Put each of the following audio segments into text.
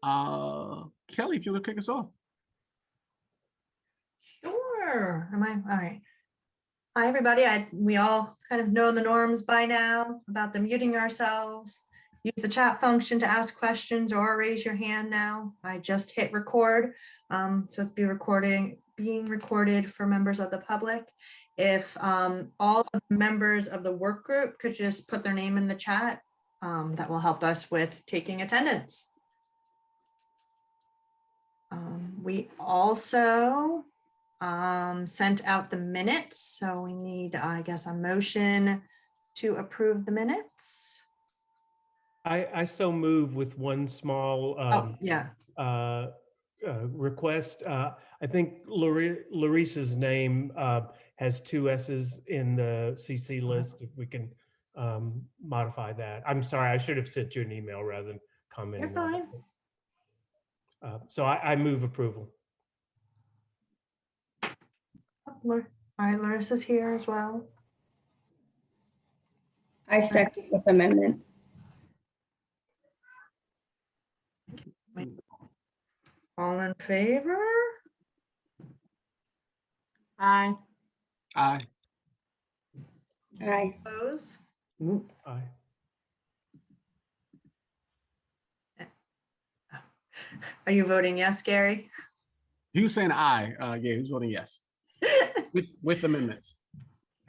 Kelly, if you would kick us off. Sure. Am I all right? Hi, everybody. We all kind of know the norms by now about the muting ourselves. Use the chat function to ask questions or raise your hand now. I just hit record. So it's being recorded for members of the public. If all of the members of the work group could just put their name in the chat, that will help us with taking attendance. We also sent out the minutes, so we need, I guess, a motion to approve the minutes. I so move with one small request. I think Larissa's name has 2 S's in the CC list. If we can modify that. I'm sorry, I should have sent you an email rather than commenting. You're fine. So I move approval. All right, Larissa's here as well. I second with amendments. All in favor? Aye. Aye. Aye. Opposed? Aye. Are you voting yes, Gary? He was saying aye. Yeah, he was voting yes. with amendments.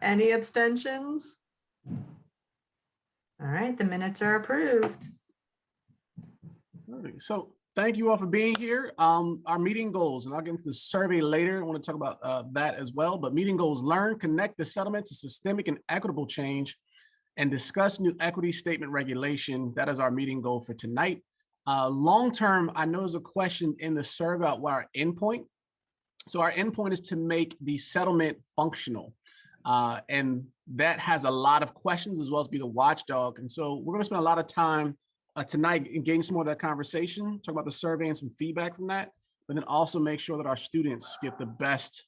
Any abstentions? All right, the minutes are approved. So thank you all for being here. Our meeting goals, and I'll get into the survey later. I want to talk about that as well, but meeting goals: learn, connect the settlement to systemic and equitable change, and discuss new equity statement regulation. That is our meeting goal for tonight. Long-term, I know there's a question in the survey about what our endpoint. So our endpoint is to make the settlement functional. And that has a lot of questions as well as be the watchdog. And so we're going to spend a lot of time tonight engaging some more of that conversation, talk about the survey and some feedback from that, but then also make sure that our students get the best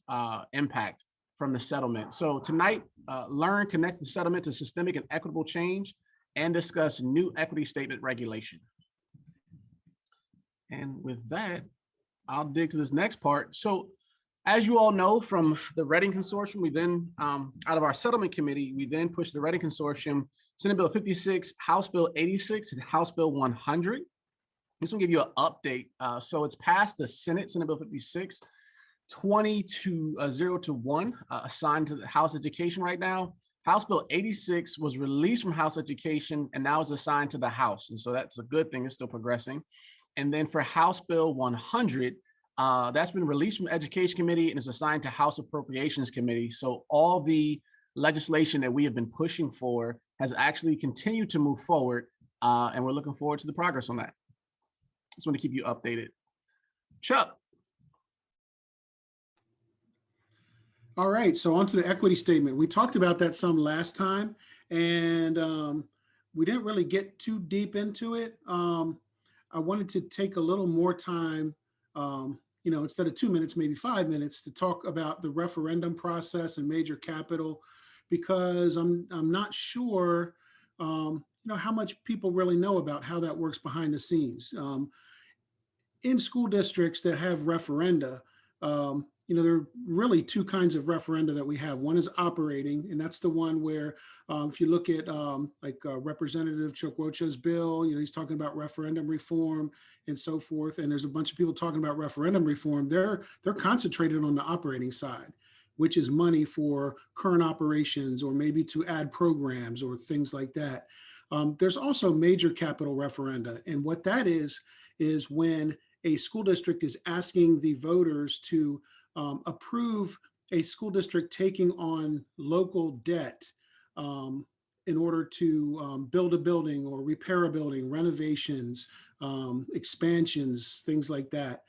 impact from the settlement. So tonight, learn, connect the settlement to systemic and equitable change, and discuss new equity statement regulation. And with that, I'll dig to this next part. So as you all know from the Reading Consortium, we then, out of our settlement committee, we then pushed the Reading Consortium, Senate Bill 56, House Bill 86, and House Bill 100. This will give you an update. So it's passed the Senate Bill 56, 20-0-1, assigned to the House Education right now. House Bill 86 was released from House Education and now is assigned to the House. And so that's a good thing, it's still progressing. And then for House Bill 100, that's been released from Education Committee and is assigned to House Appropriations Committee. So all the legislation that we have been pushing for has actually continued to move forward, and we're looking forward to the progress on that. Just want to keep you updated. Chuck. All right, so on to the equity statement. We talked about that some last time, and we didn't really get too deep into it. I wanted to take a little more time, instead of 2 minutes, maybe 5 minutes, to talk about the referendum process and major capital, because I'm not sure, how much people really know about how that works behind the scenes. In school districts that have referenda, there are really 2 kinds of referenda that we have. One is operating, and that's the one where if you look at Representative Chokwocha's bill, he's talking about referendum reform and so forth. And there's a bunch of people talking about referendum reform. They're concentrated on the operating side, which is money for current operations or maybe to add programs or things like that. There's also major capital referenda. And what that is when a school district is asking the voters to approve a school district taking on local debt in order to build a building or repair a building, renovations, expansions, things like that.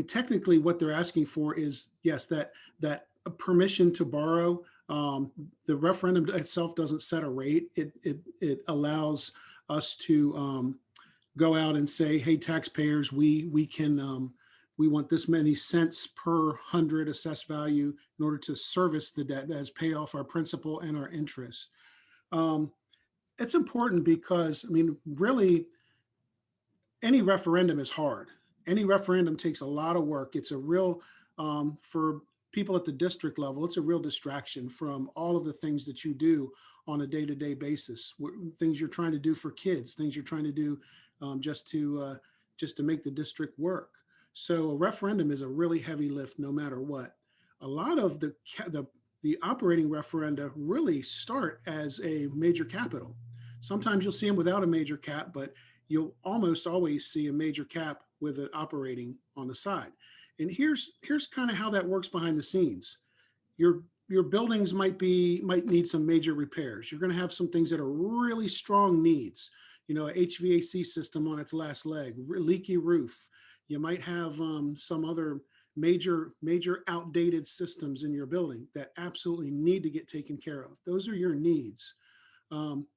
Technically what they're asking for is, yes, that permission to borrow. The referendum itself doesn't set a rate. It allows us to go out and say, hey, taxpayers, we want this many cents per 100 assessed value in order to service the debt, as pay off our principal and our interest. It's important because, really, any referendum is hard. Any referendum takes a lot of work. It's a real, for people at the district level, it's a real distraction from all of the things that you do on a day-to-day basis, things you're trying to do for kids, things you're trying to do just to make the district work. So a referendum is a really heavy lift no matter what. A lot of the operating referenda really start as a major capital. Sometimes you'll see them without a major cap, but you'll almost always see a major cap with an operating on the side. And here's kind of how that works behind the scenes. Your buildings might need some major repairs. You're going to have some things that are really strong needs. You know, a HVAC system on its last leg, leaky roof. You might have some other major outdated systems in your building that absolutely need to get taken care of. Those are your needs.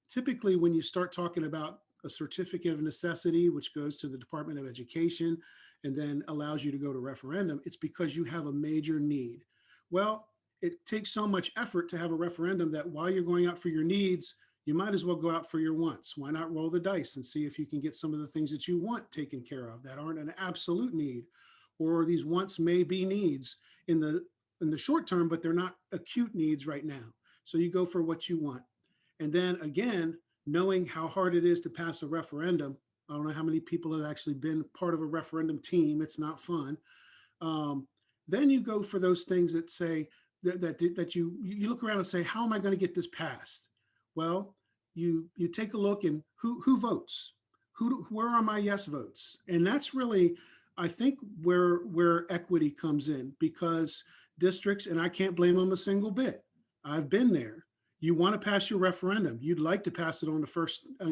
Typically, when you start talking about a certificate of necessity, which goes to the Department of Education and then allows you to go to referendum, it's because you have a major need. Well, it takes so much effort to have a referendum that while you're going out for your needs, you might as well go out for your wants. Why not roll the dice and see if you can get some of the things that you want taken care of that aren't an absolute need, or these wants may be needs in the short term, but they're not acute needs right now. So you go for what you want. And then again, knowing how hard it is to pass a referendum. I don't know how many people have actually been part of a referendum team. It's not fun. Then you go for those things that say that you look around and say, how am I going to get this passed? Well, you take a look and who votes? Where are my yes votes? And that's really, I think, where equity comes in, because districts, and I can't blame them a single bit. I've been there. You want to pass your referendum. You'd like to pass it on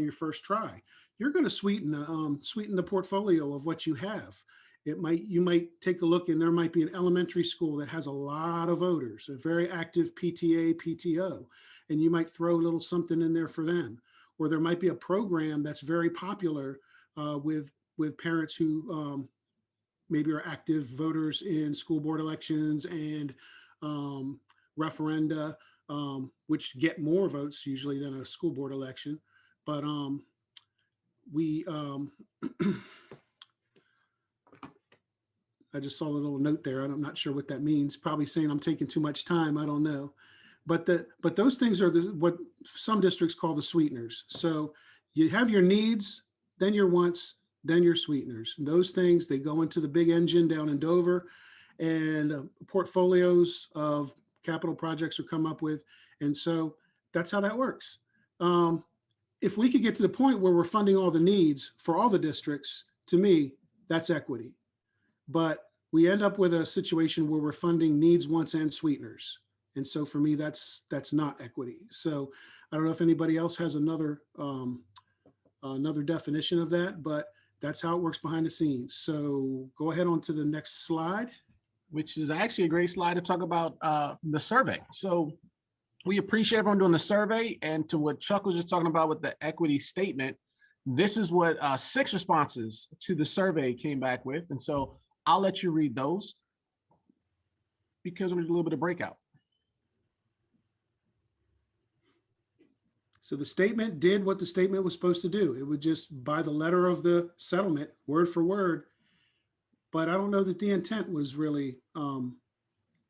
your first try. You're going to sweeten the portfolio of what you have. You might take a look, and there might be an elementary school that has a lot of voters, a very active PTA, PTO, and you might throw a little something in there for them. Or there might be a program that's very popular with parents who maybe are active voters in school board elections and referenda, which get more votes usually than a school board election. But I just saw a little note there. I'm not sure what that means. Probably saying I'm taking too much time. I don't know. But those things are what some districts call the sweeteners. So you have your needs, then your wants, then your sweeteners. And those things, they go into the big engine down in Dover, and portfolios of capital projects are come up with. And so that's how that works. If we could get to the point where we're funding all the needs for all the districts, to me, that's equity. But we end up with a situation where we're funding needs, wants, and sweeteners. And so for me, that's not equity. So I don't know if anybody else has another definition of that, but that's how it works behind the scenes. So go ahead on to the next slide. Which is actually a great slide to talk about the survey. So we appreciate everyone doing the survey, and to what Chuck was just talking about with the equity statement, this is what 6 responses to the survey came back with. And so I'll let you read those because we're gonna do a little bit of breakout. So the statement did what the statement was supposed to do. It would just, by the letter of the settlement, word for word. But I don't know that the intent was really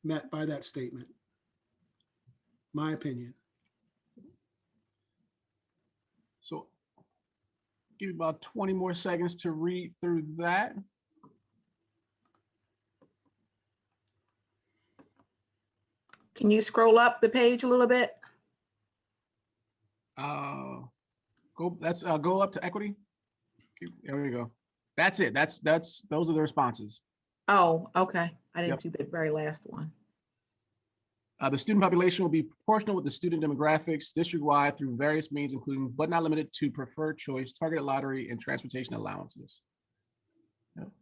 met by that statement. My opinion. So give you about 20 more seconds to read through that. Can you scroll up the page a little bit? Go up to equity. There we go. That's it. Those are the responses. Oh, okay. I didn't Yep. see the very last one. The student population will be proportional with the student demographics district-wide through various means, including but not limited to preferred choice, targeted lottery, and transportation allowances. Yep.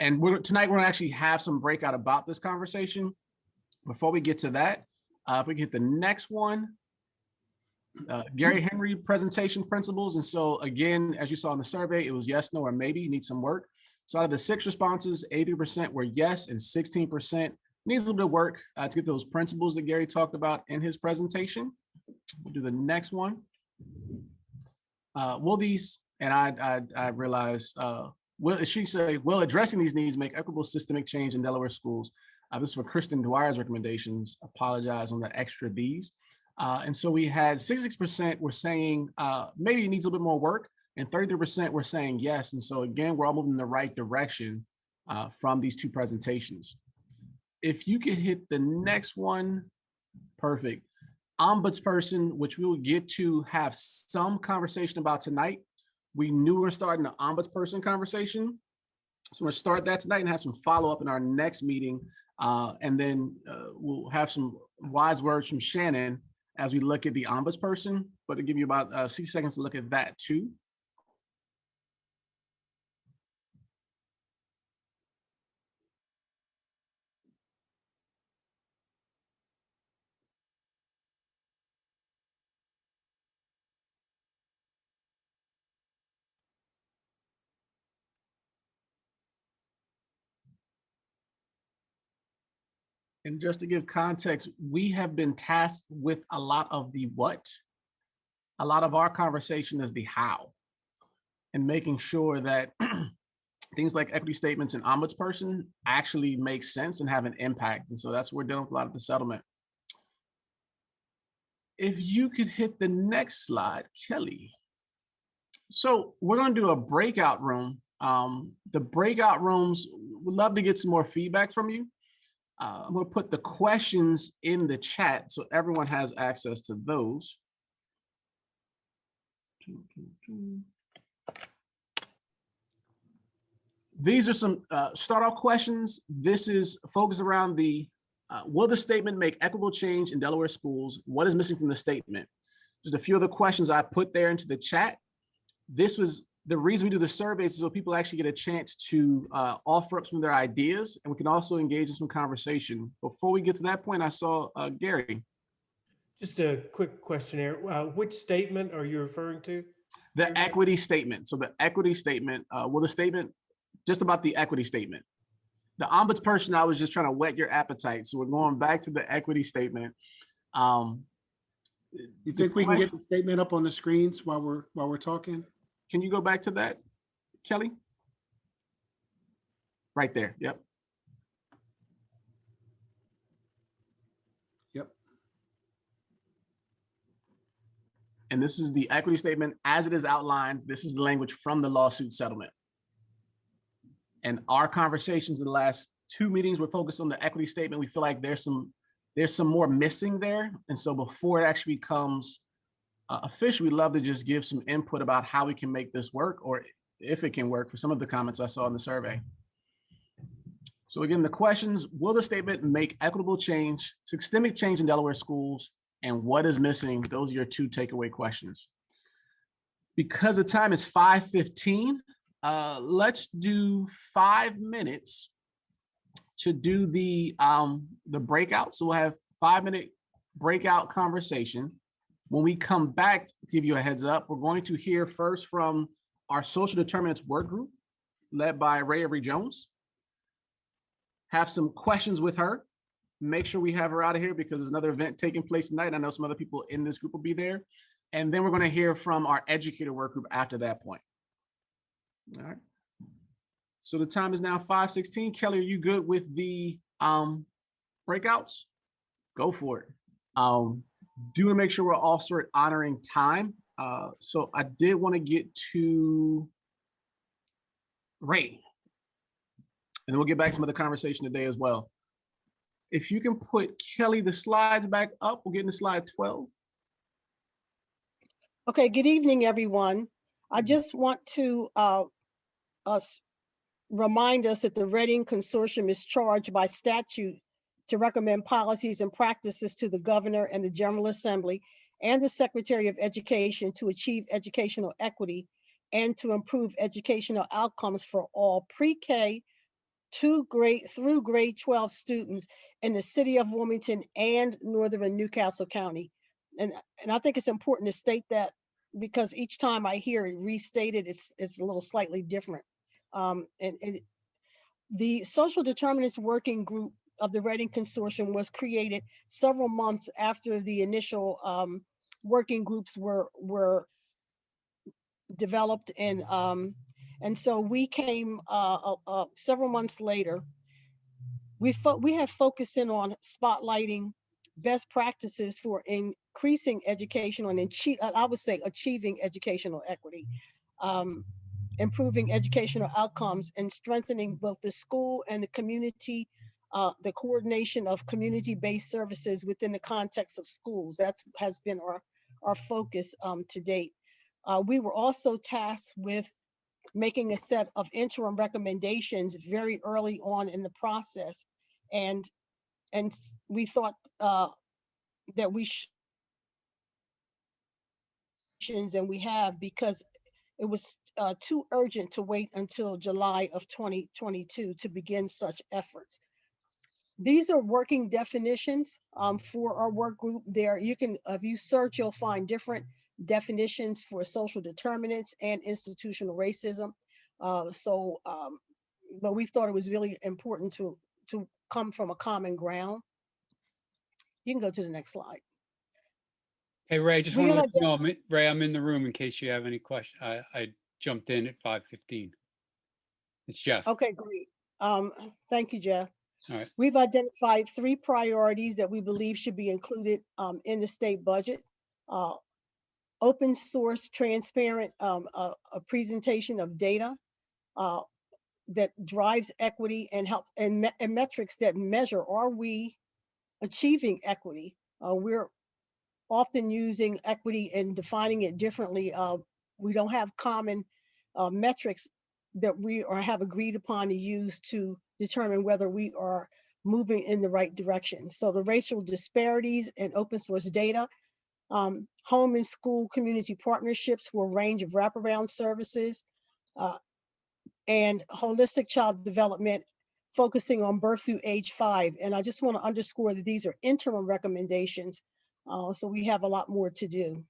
And tonight we're gonna actually have some breakout about this conversation. Before we get to that, if we get the next one, Gary Henry presentation principles. And so again, as you saw in the survey, it was yes, no, or maybe. You need some work. So out of the 6 responses, 80% were yes, and 16% needs a little bit of work to get those principles that Gary talked about in his presentation. We'll do the next one. Will these And I realized, she said, will addressing these needs make equitable systemic change in Delaware schools? This is for Kristen Dwyer's recommendations. Apologize on the extra B's. And so we had 66% were saying maybe it needs a little bit more work, and 33% were saying yes. And so again, we're all moving in the right direction from these two presentations. If you could hit the next one, perfect. Ombudsperson, which we will get to have some conversation about tonight. We knew we were starting the ombudsperson conversation. So we're gonna start that tonight and have some follow-up in our next meeting. And then we'll have some wise words from Shannon as we look at the ombudsperson, but to give you about 60 seconds to look at that too. And just to give context, we have been tasked with a lot of the what. A lot of our conversation is the how, and making sure that things like equity statements and ombudsperson actually make sense and have an impact. And so that's what we're dealing with a lot of the settlement. If you could hit the next slide, Kelly. So we're going to do a breakout room. The breakout rooms, we'd love to get some more feedback from you. I'm going to put the questions in the chat so everyone has access to those. These are some start off questions. This is focused around the, will the statement make equitable change in Delaware schools? What is missing from the statement? Just a few of the questions I put there into the chat. This was the reason we do the surveys, so people actually get a chance to offer up some of their ideas, and we can also engage in some conversation. Before we get to that point, I saw Gary. Just a quick question here. Which statement are you referring to? The equity statement. So the equity statement, well, the statement, just about the equity statement. The ombudsperson, I was just trying to whet your appetite. So we're going back to the equity statement. You think we can get the statement up on the screens while we're talking? Can you go back to that, Kelly? Right there. Yep. Yep. And this is the equity statement as it is outlined. This is the language from the lawsuit settlement. And our conversations in the last 2 meetings were focused on the equity statement. We feel like there's some more missing there. And so before it actually becomes official, we'd love to just give some input about how we can make this work, or if it can work, for some of the comments I saw in the survey. So again, the questions: will the statement make equitable change, systemic change in Delaware schools, and what is missing? Those are your 2 takeaway questions. Because the time is 5:15, let's do 5 minutes to do the breakout. So we'll have 5-minute breakout conversation. When we come back, to give you a heads up, we're going to hear first from our social determinants work group led by Ray Avery Jones. Have some questions with her. Make sure we have her out of here because there's another event taking place tonight. I know some other people in this group will be there. And then we're going to hear from our educator work group after that point. All right. So the time is now 5:16. Kelly, are you good with the breakouts? Go for it. Do want to make sure we're all sort of honoring time. So I did want to get to Ray, and then we'll get back to some of the conversation today as well. If you can put, Kelly, the slides back up, we'll get into slide 12. Okay, good evening, everyone. I just want to remind us that the Reading Consortium is charged by statute to recommend policies and practices to the Governor and the General Assembly and the Secretary of Education to achieve educational equity and to improve educational outcomes for all pre-K through grade 12 students in the city of Wilmington and Northern and Newcastle County. And I think it's important to state that because each time I hear it restated, it's a little slightly different. The Social Determinants Working Group of the Reading Consortium was created several months after the initial working groups were developed, and so we came several months later. We have focused in on spotlighting best practices for increasing educational and I would say achieving educational equity, improving educational outcomes, and strengthening both the school and the community, the coordination of community-based services within the context of schools. That has been our focus to date. We were also tasked with making a set of interim recommendations very early on in the process. And we thought that we and we have, because it was too urgent to wait until July of 2022 to begin such efforts. These are working definitions for our work group. There, you can, if you search, you'll find different definitions for social determinants and institutional racism. But we thought it was really important to come from a common ground. You can go to the next slide. Hey, Ray, just We want to gonna let you know, Ray, I'm in the room in case you have any question. I jumped in at 5:15. It's Jeff. Okay, great. Thank you, Jeff. All right. We've identified 3 priorities that we believe should be included in the state budget. Open source, transparent, a presentation of data that drives equity and help, and metrics that measure, are we achieving equity? We're often using equity and defining it differently. We don't have common metrics that we have agreed upon to use to determine whether we are moving in the right direction. So the racial disparities and open source data, home and school community partnerships for a range of wraparound services, and holistic child development, focusing on birth through age 5. And I just want to underscore that these are interim recommendations, so we have a lot more to do.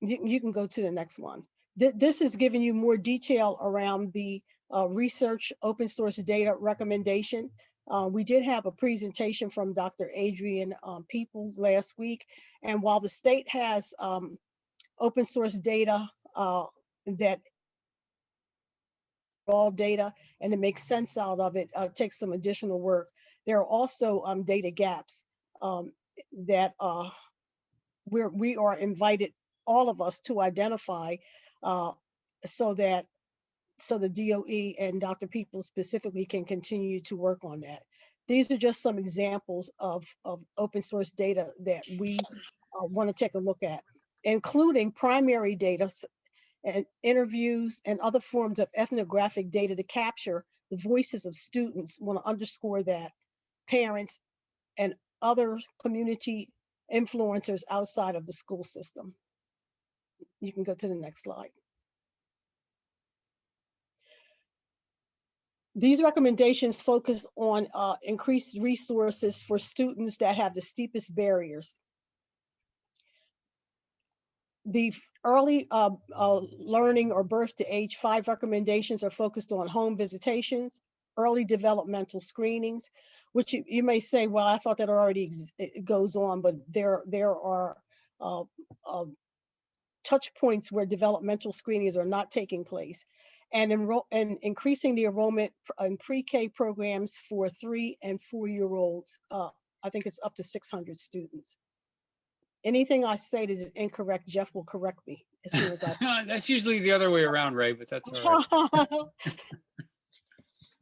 You can go to the next one. This is giving you more detail around the research open source data recommendation. We did have a presentation from Dr. Adrian Peoples last week. And while the state has open source data that raw data and to make sense out of it takes some additional work, there are also data gaps that we are invited, all of us, to identify so the DOE and Dr. Peoples specifically can continue to work on that. These are just some examples of open source data that we want to take a look at, including primary data and interviews and other forms of ethnographic data to capture the voices of students. Want to underscore that, parents and other community influencers outside of the school system. You can go to the next slide. These recommendations focus on increased resources for students that have the steepest barriers. The early learning or birth to age 5 recommendations are focused on home visitations, early developmental screenings, which you may say, well, I thought that already goes on, but there are touch points where developmental screenings are not taking place, and increasing the enrollment in pre-K programs for 3- and 4-year-olds. I think it's up to 600 students. Anything I say that is incorrect, Jeff will correct me as soon as I. That's usually the other way around, Ray, but that's all right.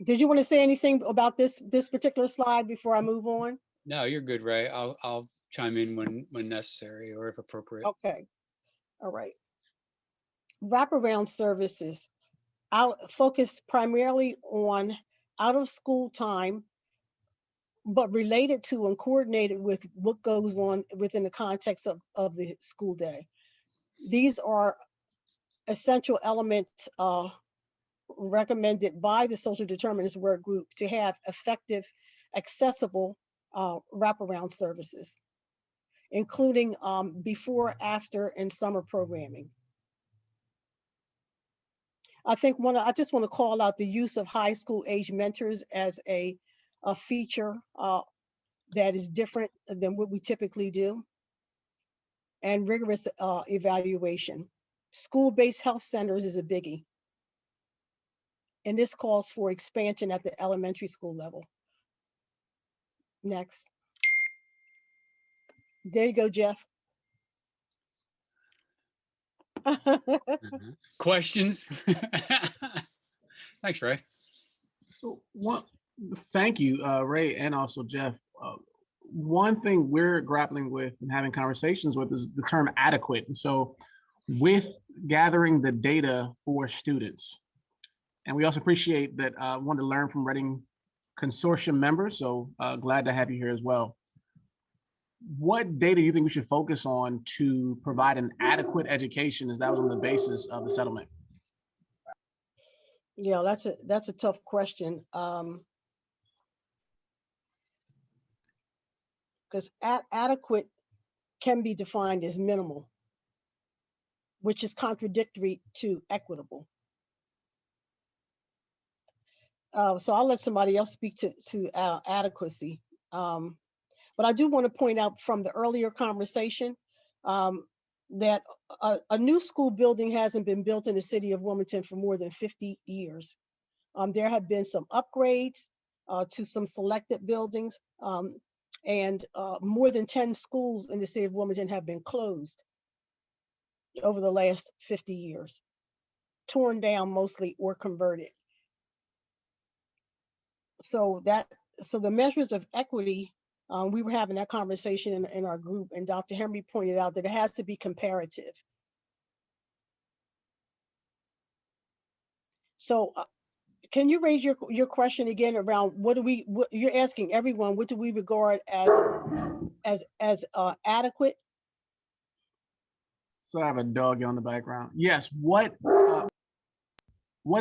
Did you want to say anything about this particular slide before I move on? No, you're good, Ray. I'll chime in when necessary or if appropriate. Okay. All right. Wraparound services focus primarily on out of school time, but related to and coordinated with what goes on within the context of the school day. These are essential elements recommended by the social determinants work group to have effective, accessible wraparound services, including before, after, and summer programming. I just want to call out the use of high school age mentors as a feature that is different than what we typically do. and rigorous evaluation. School-based health centers is a biggie. And this calls for expansion at the elementary school level. Next. There you go, Jeff. Questions? Thanks, Ray. So thank you, Ray, and also Jeff. One thing we're grappling with and having conversations with is the term adequate. And so with gathering the data for students, and we also appreciate that want to learn from Reading Consortium members. So glad to have you here as well. What data do you think we should focus on to provide an adequate education, as that was on the basis of the settlement? Yeah, that's a tough question. Because adequate can be defined as minimal, which is contradictory to equitable. So I'll let somebody else speak to adequacy. But I do want to point out from the earlier conversation that a new school building hasn't been built in the city of Wilmington for more than 50 years. There have been some upgrades to some selected buildings, and more than 10 schools in the city of Wilmington have been closed over the last 50 years, torn down mostly or converted. So the measures of equity, we were having that conversation in our group, and Dr. Henry pointed out that it has to be comparative. So can you raise your question again around what you're asking everyone, what do we regard as adequate? So I have a dog on the background. Yes, what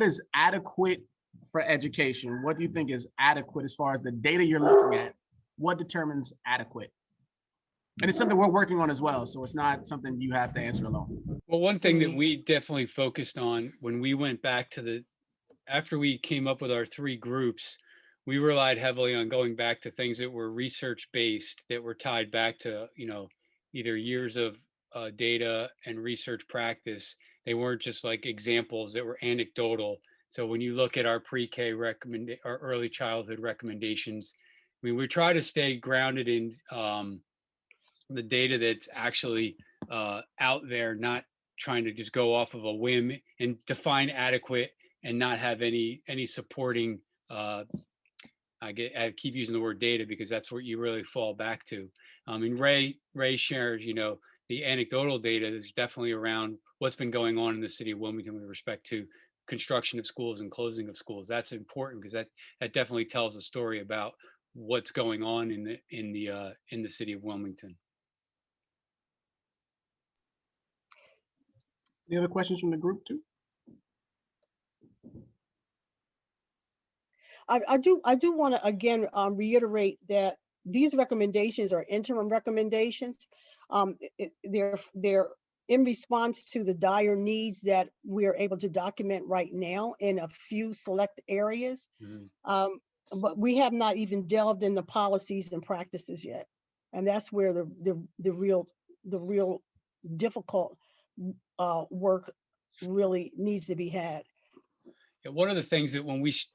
is adequate for education? What do you think is adequate as far as the data you're looking at? What determines adequate? And it's something we're working on as well, so it's not something you have to answer alone. Well, one thing that we definitely focused on when we went back to after we came up with our 3 groups, we relied heavily on going back to things that were research-based, that were tied back to, either years of data and research practice. They weren't just like examples that were anecdotal. So when you look at our pre-K our early childhood recommendations, we try to stay grounded in the data that's actually out there, not trying to just go off of a whim and define adequate and not have any supporting. I keep using the word data because that's what you really fall back to. And Ray shared, the anecdotal data is definitely around what's been going on in the city of Wilmington with respect to construction of schools and closing of schools. That's important because that definitely tells a story about what's going on in the city of Wilmington. Any other questions from the group too? I do want to again reiterate that these recommendations are interim recommendations. They're in response to the dire needs that we are able to document right now in a few select areas. Mm-hmm. But we have not even delved into policies and practices yet, and that's where the real difficult work really needs to be had. Yeah, one of the things that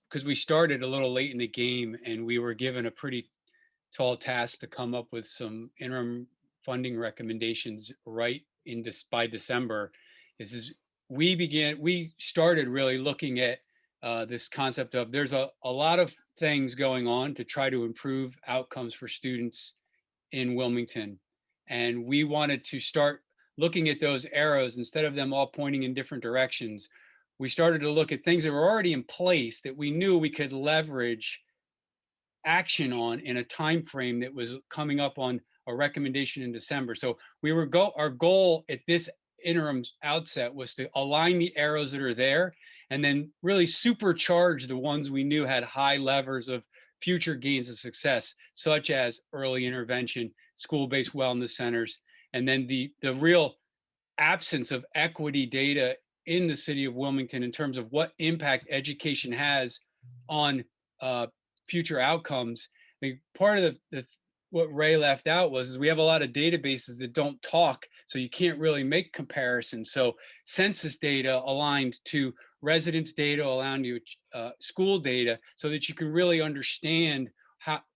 because we started a little late in the game and we were given a pretty tall task to come up with some interim funding recommendations right by December, we started really looking at this concept of there's a lot of things going on to try to improve outcomes for students in Wilmington. And we wanted to start looking at those arrows instead of them all pointing in different directions. We started to look at things that were already in place that we knew we could leverage action on in a time frame that was coming up on a recommendation in December. So our goal at this interim outset was to align the arrows that are there and then really supercharge the ones we knew had high levers of future gains of success, such as early intervention, school-based wellness centers, and then the real absence of equity data in the city of Wilmington in terms of what impact education has on future outcomes. I think part of what Ray left out was we have a lot of databases that don't talk So you can't really make comparisons. So census data aligned to residence data, allowing you school data, so that you can really understand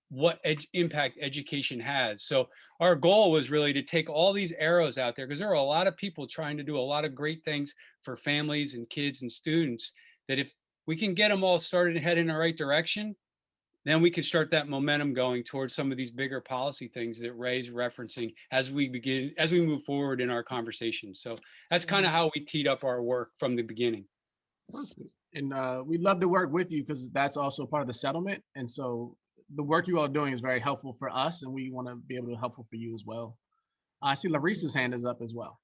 what impact education has. So our goal was really to take all these arrows out there, because there are a lot of people trying to do a lot of great things for families and kids and students, that if we can get them all started and head in the right direction, then we can start that momentum going towards some of these bigger policy things that Ray's referencing as we move forward in our conversation. So that's kind of how we teed up our work from the beginning. Perfect. And we'd love to work with you because that's also part of the settlement. And so the work you all are doing is very helpful for us, and we want to be able to be helpful for you as well. I see Larissa's hand is up as well.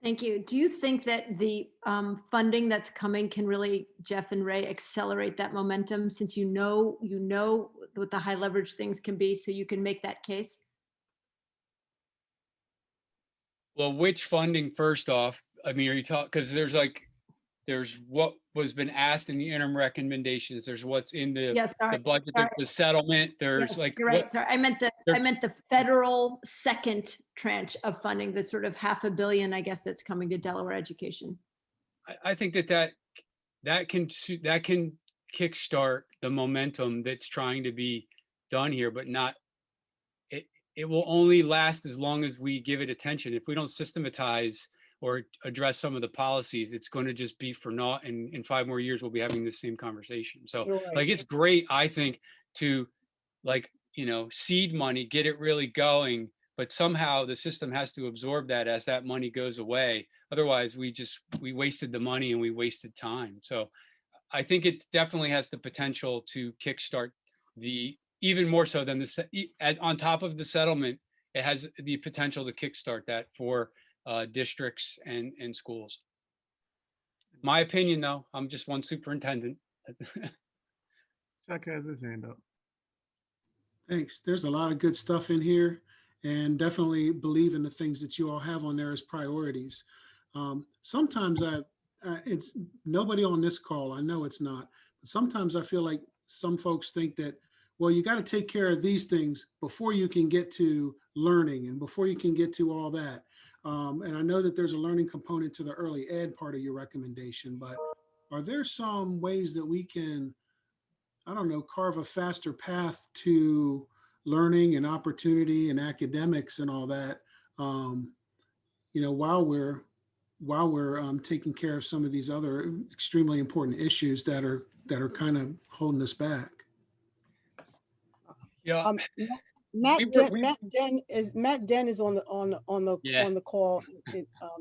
Thank you. Do you think that the funding that's coming can really, Jeff and Ray, accelerate that momentum, since you know what the high leverage things can be, so you can make that case? Well, which funding first off? I mean, are you talking, because there's what was been asked in the interim recommendations. There's what's in the Yes, the budget, there's the settlement. There's yes, you're right. Sorry, I meant the federal second tranche of funding, the sort of $500 million, I guess, that's coming to Delaware education. I think that can kickstart the momentum that's trying to be done here, but not. It will only last as long as we give it attention. If we don't systematize or address some of the policies, it's going to just be for naught. And in 5 more years, we'll be having the same conversation. So You're right. like, it's great, I think, to seed money, get it really going, but somehow the system has to absorb that as that money goes away. Otherwise, we wasted the money and we wasted time. So I think it definitely has the potential to kickstart even more so than on top of the settlement, it has the potential to kickstart that for districts and schools. My opinion, though, I'm just one superintendent. Chuck has his hand up. Thanks. There's a lot of good stuff in here, and definitely believe in the things that you all have on there as priorities. Sometimes it's nobody on this call, I know it's not, but sometimes I feel like some folks think that, well, you got to take care of these things before you can get to learning and before you can get to all that. And I know that there's a learning component to the early ed part of your recommendation, but are there some ways that we can, I don't know, carve a faster path to learning and opportunity and academics and all that, while we're taking care of some of these other extremely important issues that are kind of holding us back? Yeah. Matt Den is on the call,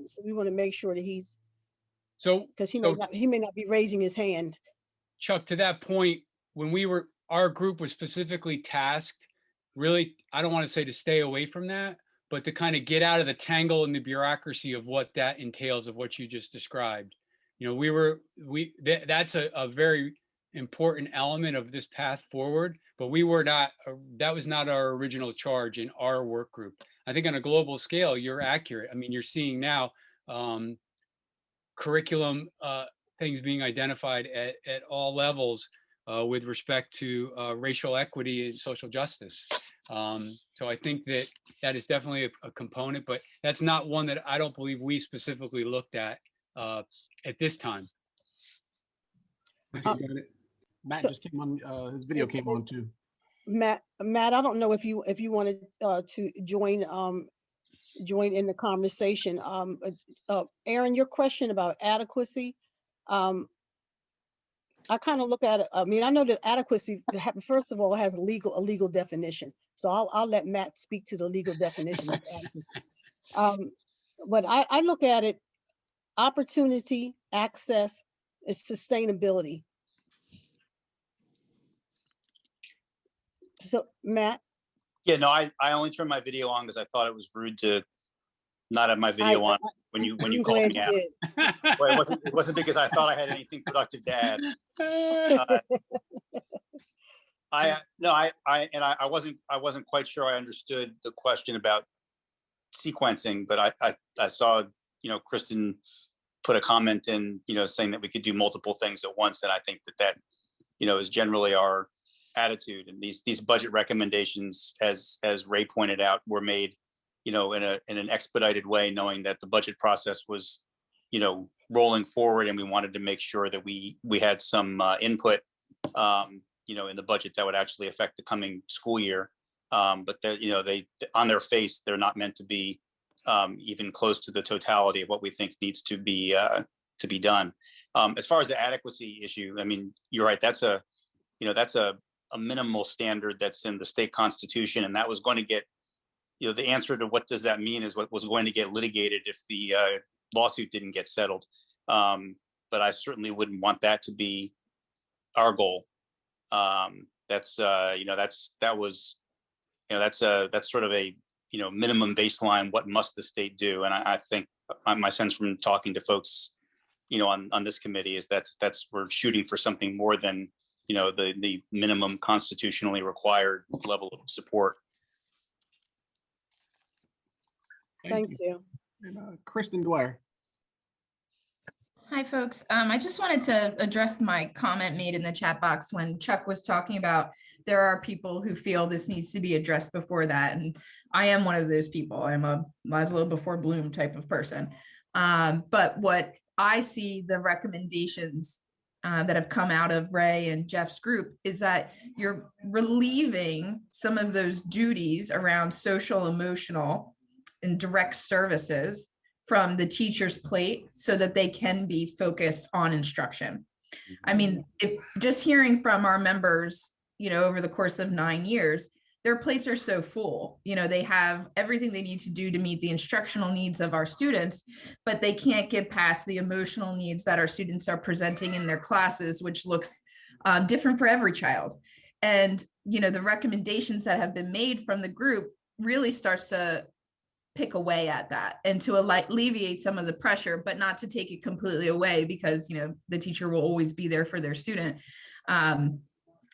so we want to make sure that he's, because he may not be raising his hand. Chuck, to that point, when our group was specifically tasked, really, I don't want to say to stay away from that, but to kind of get out of the tangle and the bureaucracy of what that entails, of what you just described. That's a very important element of this path forward, but that was not our original charge in our work group. I think on a global scale, you're accurate. I mean, you're seeing now curriculum things being identified at all levels with respect to racial equity and social justice. So I think that is definitely a component, but that's not one that I don't believe we specifically looked at this time. Matt just came on, his video came on too. Matt, I don't know if you wanted to join in the conversation. Aaron, your question about adequacy, I kind of look at it. I mean, I know that adequacy, first of all, has a legal definition. So I'll let Matt speak to the legal definition of adequacy. But I look at it, opportunity, access, is sustainability. So Matt? Yeah, no, I only turned my video on because I thought it was rude to not have my video on when you called me out. Well, it wasn't because I thought I had anything productive to add. I wasn't quite sure I understood the question about sequencing, but I saw, Kristen put a comment in, saying that we could do multiple things at once. And I think that is generally our attitude. And these budget recommendations, as Ray pointed out, were made, you know, in an expedited way, knowing that the budget process was, you know, rolling forward, and we wanted to make sure that we had some input, you know, in the budget that would actually affect the coming school year. But you know, they, on their face, they're not meant to be even close to the totality of what we think needs to be done. As far as the adequacy issue, I mean, you're right. That's a minimal standard that's in the state constitution, and that was going to get, you know, the answer to what does that mean is what was going to get litigated if the lawsuit didn't get settled. But I certainly wouldn't want that to be our goal. That's sort of a, you know, minimum baseline. What must the state do? And I think my sense from talking to folks, you know, on this committee is that's we're shooting for something more than, you know, the minimum constitutionally required level of support. Thank you. And, Kristen Dwyer. Hi, folks. I just wanted to address my comment made in the chat box when Chuck was talking about there are people who feel this needs to be addressed before that. And I am one of those people. I'm a Maslow before Bloom type of person. But what I see the recommendations that have come out of Ray and Jeff's group is that you're relieving some of those duties around social, emotional, and direct services from the teacher's plate so that they can be focused on instruction. I mean, if just hearing from our members, you know, over the course of 9 years, their plates are so full, you know, they have everything they need to do to meet the instructional needs of our students, but they can't get past the emotional needs that our students are presenting in their classes, which looks different for every child. And, you know, the recommendations that have been made from the group really starts to pick away at that and to alleviate some of the pressure, but not to take it completely away, because, you know, the teacher will always be there for their student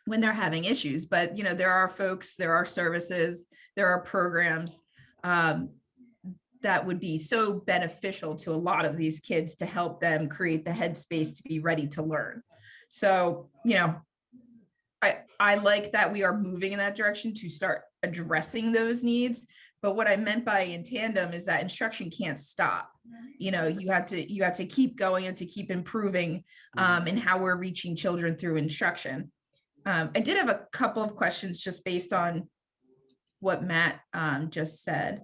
when they're having issues. But, you know, there are folks, there are services, there are programs that would be so beneficial to a lot of these kids to help them create the headspace to be ready to learn. So, you know, I like that we are moving in that direction to start addressing those needs. But what I meant by in tandem is that instruction can't stop. You know, you have to keep going and to keep improving in how we're reaching children through instruction. I did have a couple of questions just based on what Matt just said.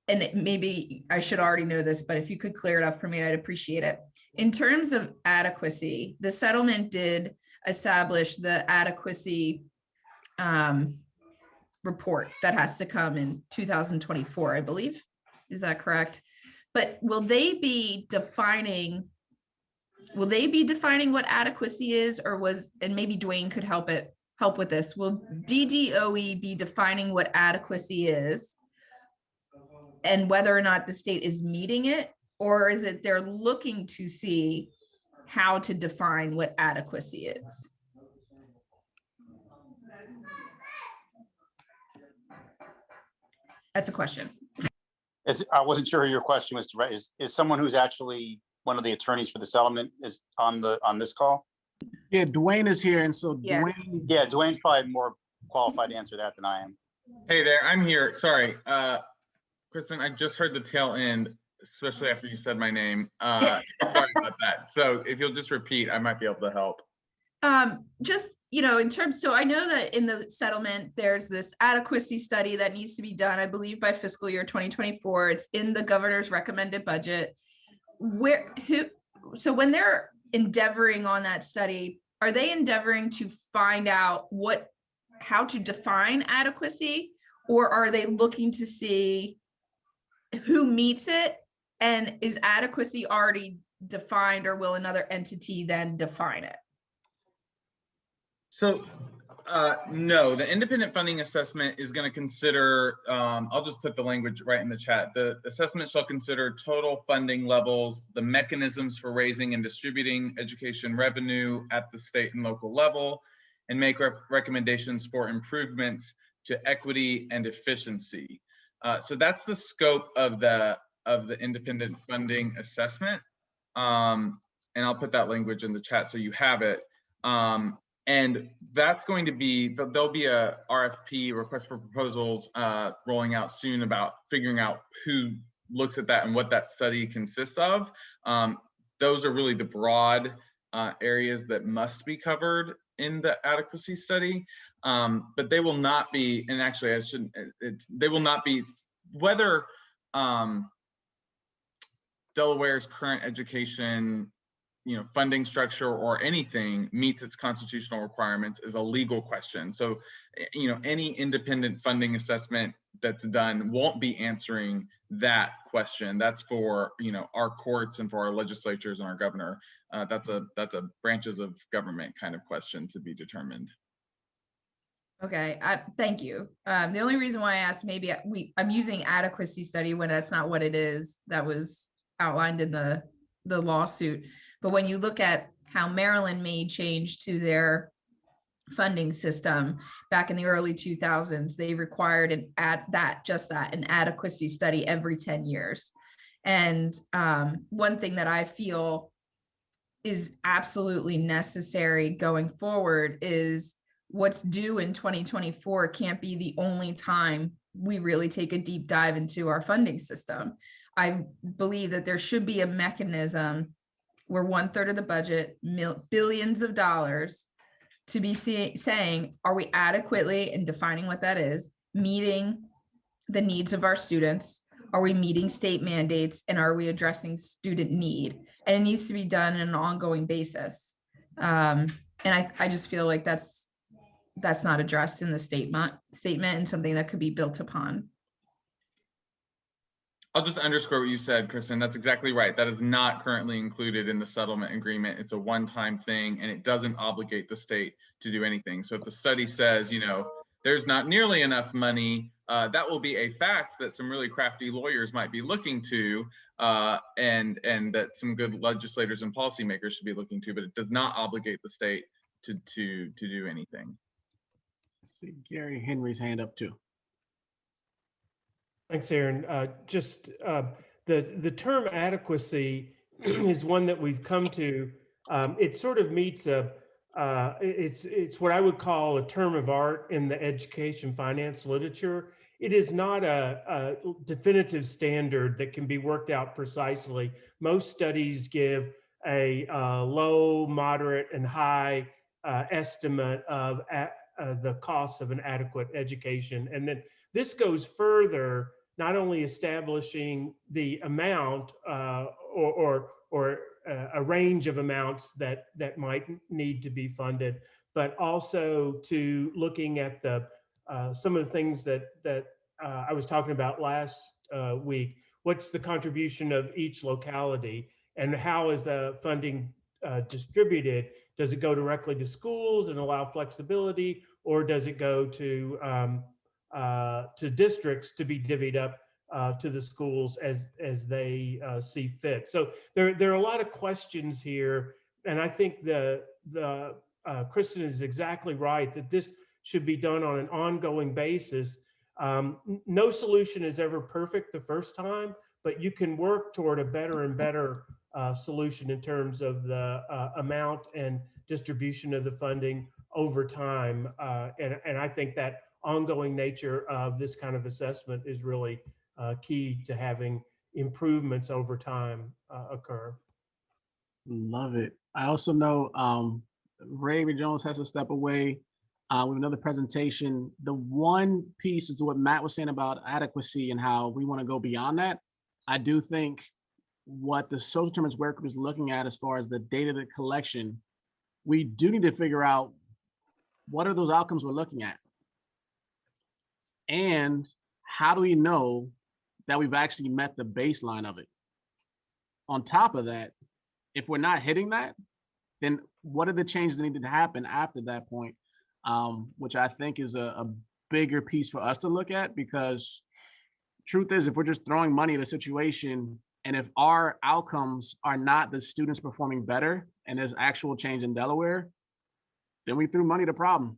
And maybe I should already know this, but if you could clear it up for me, I'd appreciate it. In terms of adequacy, the settlement did establish the adequacy report that has to come in 2024, I believe. Is that correct? But will they be defining what adequacy is, or and maybe Dwayne could help with this. Will DDOE be defining what adequacy is and whether or not the state is meeting it, or is it they're looking to see how to define what adequacy is? That's a question. I wasn't sure who your question was to. Is someone who's actually one of the attorneys for the settlement is on this call? Yeah, Dwayne is here, and so Yes. Dwayne. Yeah, Dwayne's probably more qualified to answer that than I am. Hey there, I'm here. Sorry, Kristen, I just heard the tail end, especially after you said my name. Sorry about that. So if you'll just repeat, I might be able to help. Just, you know, in terms, so I know that in the settlement, there's this adequacy study that needs to be done, I believe by fiscal year 2024. It's in the governor's recommended budget. So when they're endeavoring on that study, are they endeavoring to find out how to define adequacy, or are they looking to see who meets it, and is adequacy already defined, or will another entity then define it? So no, the independent funding assessment is going to consider, I'll just put the language right in the chat. The assessment shall consider total funding levels, the mechanisms for raising and distributing education revenue at the state and local level, and make recommendations for improvements to equity and efficiency. So that's the scope of the independent funding assessment. And I'll put that language in the chat so you have it. And that's going to be, there'll be a RFP, request for proposals, rolling out soon about figuring out who looks at that and what that study consists of. Those are really the broad areas that must be covered in the adequacy study, but they will not be, and actually I shouldn't, they will not be, whether Delaware's current education funding structure or anything meets its constitutional requirements is a legal question. So, any independent funding assessment that's done won't be answering that question. That's for, our courts and for our legislatures and our governor. That's a branches of government kind of question to be determined. Okay, thank you. The only reason why I asked, maybe I'm using adequacy study when that's not what it is. That was outlined in the lawsuit. But when you look at how Maryland made change to their funding system back in the early 2000s, they required an adequacy study every 10 years. And one thing that I feel is absolutely necessary going forward is what's due in 2024 can't be the only time we really take a deep dive into our funding system. I believe that there should be a mechanism where 1/3 of the budget, billions of dollars, to be saying, are we adequately, and defining what that is, meeting the needs of our students? Are we meeting state mandates, and are we addressing student need? And it needs to be done on an ongoing basis. And I just feel like that's not addressed in the statement and something that could be built upon. I'll just underscore what you said, Kristen. That's exactly right. That is not currently included in the settlement agreement. It's a one-time thing, and it doesn't obligate the state to do anything. So if the study says, there's not nearly enough money, that will be a fact that some really crafty lawyers might be looking to, and that some good legislators and policymakers should be looking to, but it does not obligate the state to do anything. I see Gary Henry's hand up too. Thanks, Aaron. Just the term adequacy is one that we've come to. It sort of meets it's what I would call a term of art in the education finance literature. It is not a definitive standard that can be worked out precisely. Most studies give a low, moderate, and high estimate of the cost of an adequate education. And then this goes further, not only establishing the amount or a range of amounts that might need to be funded, but also to looking at the some of the things that I was talking about last week. What's the contribution of each locality, and how is the funding distributed? Does it go directly to schools and allow flexibility, or does it go to districts to be divvied up to the schools as they see fit? So there are a lot of questions here, and I think Kristen is exactly right that this should be done on an ongoing basis. No solution is ever perfect the first time, but you can work toward a better and better solution in terms of the amount and distribution of the funding over time. And I think that ongoing nature of this kind of assessment is really key to having improvements over time occur. Love it. I also know Ray Jones has to step away with another presentation. The one piece is what Matt was saying about adequacy and how we want to go beyond that. I do think what the social determinants work group is looking at as far as the data collection, we do need to figure out what are those outcomes we're looking at, and how do we know that we've actually met the baseline of it? On top of that, if we're not hitting that, then what are the changes that need to happen after that point? Which I think is a bigger piece for us to look at, because truth is, if we're just throwing money at a situation, and if our outcomes are not the students performing better and there's actual change in Delaware, then we threw money at the problem.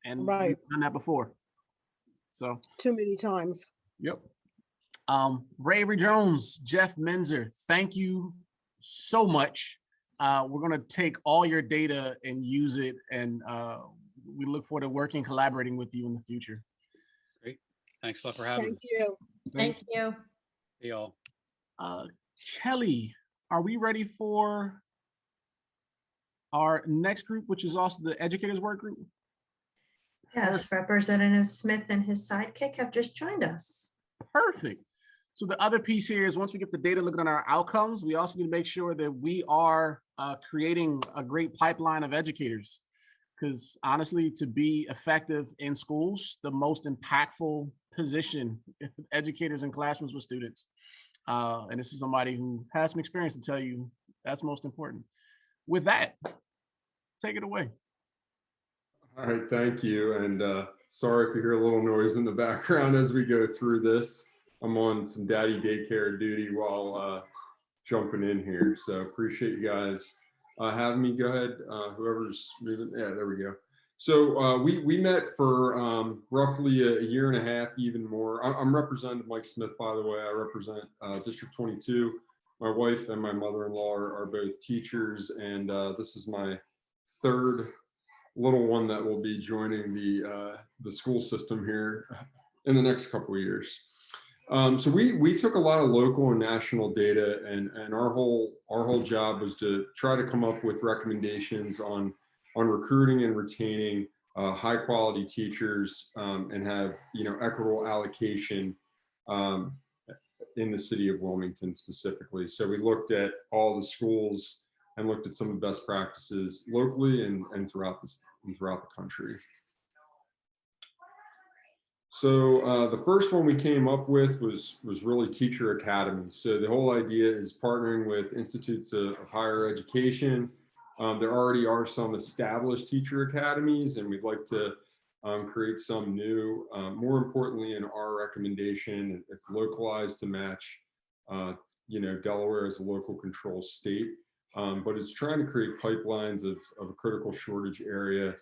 And Right. we've done that before. So Too many times. yep. Ray Jones, Jeff Menzer, thank you so much we're going to take all your data and use it. And we look forward to working, collaborating with you in the future. Great. Thanks a lot for having Thank me. you. Thank you. Hey, y'all. Kelly, are we ready for our next group, which is also the educators work group? Yes, Representative Smith and his sidekick have just joined us. Perfect. So the other piece here is once we get the data looking at our outcomes, we also need to make sure that we are creating a great pipeline of educators. Because honestly, to be effective in schools, the most impactful position, educators in classrooms with students. And this is somebody who has some experience to tell you that's most important. With that, take it away. All right, thank you. And sorry if you hear a little noise in the background as we go through this. I'm on some daddy daycare duty while jumping in here. So appreciate you guys having me. Go ahead, whoever's moving. Yeah, there we go. So we met for roughly a year and a half, even more. I'm Representative Mike Smith, by the way. I represent District 22. My wife and my mother-in-law are both teachers, and this is my third little one that will be joining the school system here in the next couple of years. So we took a lot of local and national data, and our whole job was to try to come up with recommendations on recruiting and retaining high quality teachers and have equitable allocation in the city of Wilmington specifically. So we looked at all the schools and looked at some of the best practices locally and throughout the country. So the first one we came up with was really Teacher Academy. So the whole idea is partnering with institutes of higher education. There already are some established teacher academies, and we'd like to create some new. More importantly, in our recommendation, it's localized to match, Delaware as a local control state. But it's trying to create pipelines of a critical shortage area,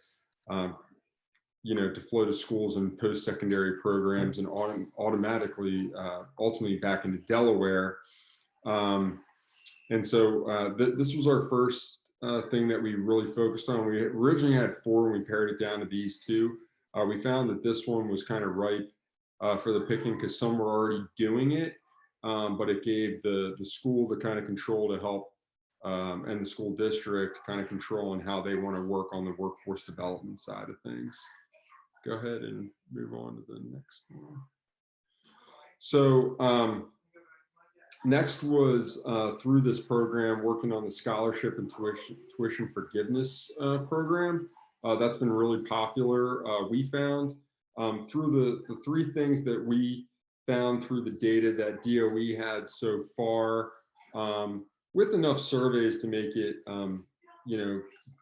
to flow to schools and post-secondary programs and ultimately back into Delaware. And so this was our first thing that we really focused on. We originally had 4 and we pared it down to these 2. We found that this one was kind of ripe for the picking because some were already doing it, but it gave the school the kind of control to help and the school district kind of control on how they want to work on the workforce development side of things. Go ahead and move on to the next one. So next was through this program, working on the scholarship and tuition forgiveness program. That's been really popular. We found through the 3 things that we found through the data that DOE had so far, with enough surveys to make it,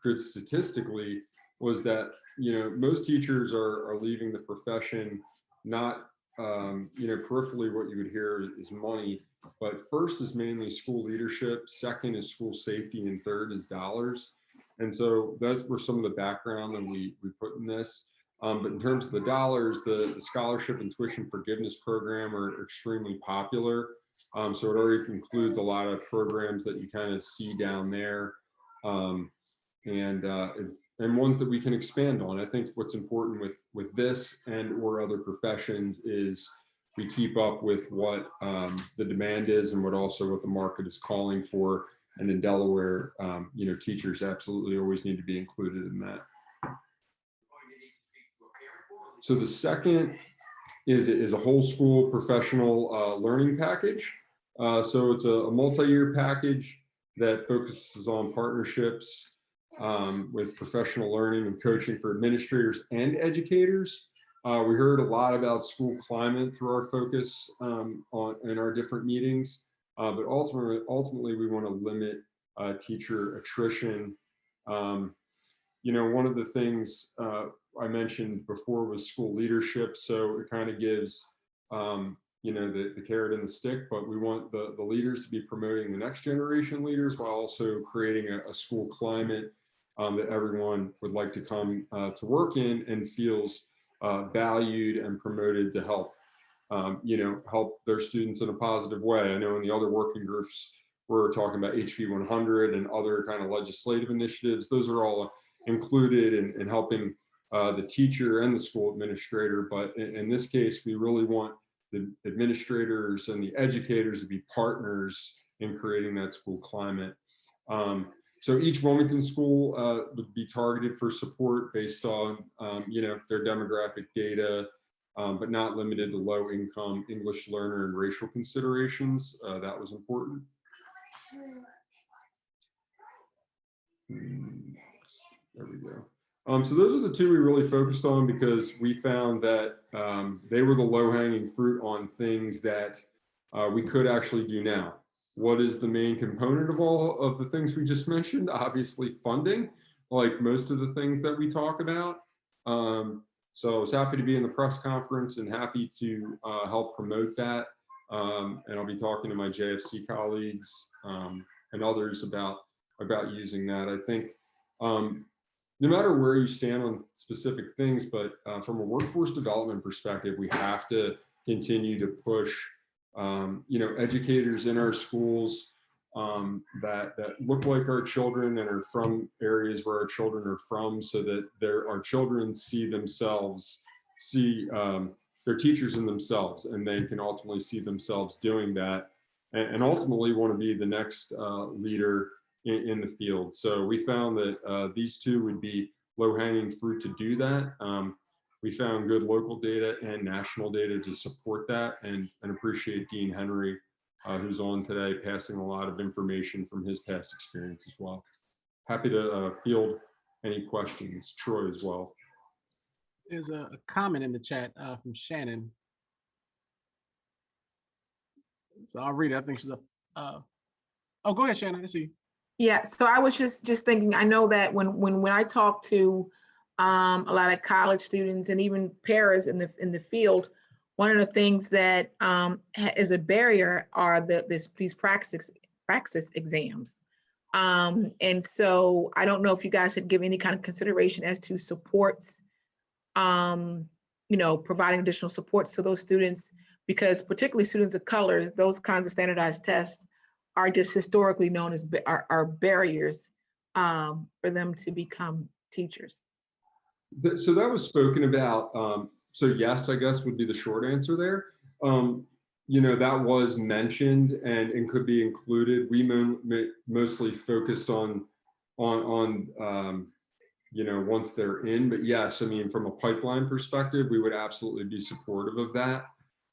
good statistically, was that, most teachers are leaving the profession, not, peripherally what you would hear is money, but first is mainly school leadership, second is school safety, and third is dollars. And so those were some of the background that we put in this. But in terms of the dollars, the scholarship and tuition forgiveness program are extremely popular. So it already includes a lot of programs that you kind of see down there, and ones that we can expand on. I think what's important with this and or other professions is we keep up with what the demand is and what the market is calling for. And in Delaware, teachers absolutely always need to be included in that. So the second is a whole school professional learning package. So it's a multi-year package that focuses on partnerships with professional learning and coaching for administrators and educators. We heard a lot about school climate through our focus in our different meetings, but ultimately we want to limit teacher attrition. One of the things I mentioned before was school leadership. So it kind of gives the carrot and the stick, but we want the leaders to be promoting the next generation leaders while also creating a school climate that everyone would like to come to work in and feels valued and promoted to help, help their students in a positive way. I know in the other working groups, we're talking about HB 100 and other kind of legislative initiatives. Those are all included in helping the teacher and the school administrator. But in this case, we really want the administrators and the educators to be partners in creating that school climate. So each Wilmington school would be targeted for support based on, their demographic data, but not limited to low income English learner and racial considerations. That was important. There we go. So those are the two we really focused on because we found that they were the low-hanging fruit on things that we could actually do now. What is the main component of all of the things we just mentioned? Obviously funding, like most of the things that we talk about. So I was happy to be in the press conference and happy to help promote that. And I'll be talking to my JFC colleagues and others about using that. I think no matter where you stand on specific things, but from a workforce development perspective, we have to continue to push, educators in our schools that look like our children and are from areas where our children are from, so that our children see their teachers in themselves, and they can ultimately see themselves doing that, and ultimately want to be the next leader in the field. So we found that these two would be low-hanging fruit to do that. We found good local data and national data to support that, and appreciate Dean Henry, who's on today, passing a lot of information from his past experience as well. Happy to field any questions. Troy as well. There's a comment in the chat from Shannon. So I'll read it. I think she's oh, go ahead, Shannon. I see you. Yeah, so I was just thinking, I know that when I talk to a lot of college students and even paras in the field, one of the things that is a barrier are these praxis exams. And so I don't know if you guys had given any kind of consideration as to supports, providing additional supports to those students, because particularly students of color, those kinds of standardized tests are just historically known as are barriers for them to become teachers. So that was spoken about. So yes, I guess would be the short answer there. That was mentioned and could be included. We mostly focused on once they're in, but yes, I mean, from a pipeline perspective, we would absolutely be supportive of that.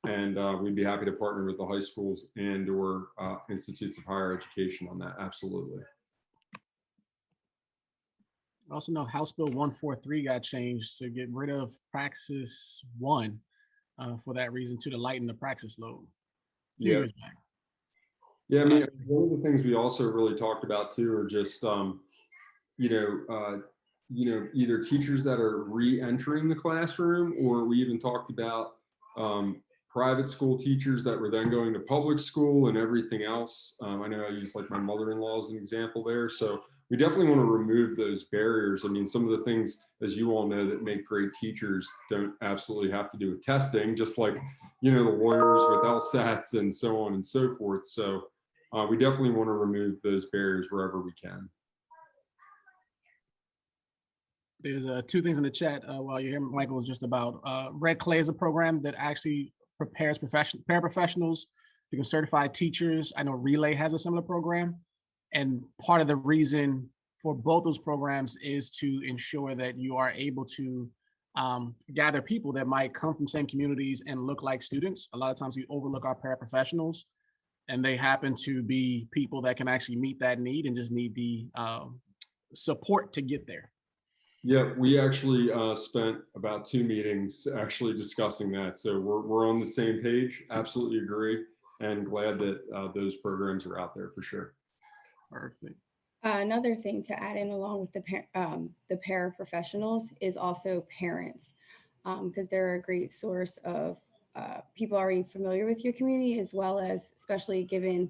And we'd be happy to partner with the high schools and or institutes of higher education on that. Absolutely. I also know House Bill 143 got changed to get rid of Praxis 1 for that reason, to lighten the praxis load. Yeah. Yeah, I mean, one of the things we also really talked about too are just, either teachers that are re-entering the classroom, or we even talked about private school teachers that were then going to public school and everything else. I know I use like my mother-in-law as an example there. So we definitely want to remove those barriers. I mean, some of the things, as you all know, that make great teachers don't absolutely have to do with testing, just like, the lawyers with LSATs and so on and so forth. So we definitely want to remove those barriers wherever we can. There's two things in the chat while you're here, Michael, was just about Red Clay is a program that actually prepares paraprofessionals to become certified teachers. I know Relay has a similar program. And part of the reason for both those programs is to ensure that you are able to gather people that might come from same communities and look like students. A lot of times we overlook our paraprofessionals, and they happen to be people that can actually meet that need and just need the support to get there. Yeah, we actually spent about 2 meetings actually discussing that. So we're on the same page. Absolutely agree, and glad that those programs are out there for sure. Perfect. Another thing to add in along with the paraprofessionals is also parents, because they're a great source of people already familiar with your community, as well as, especially given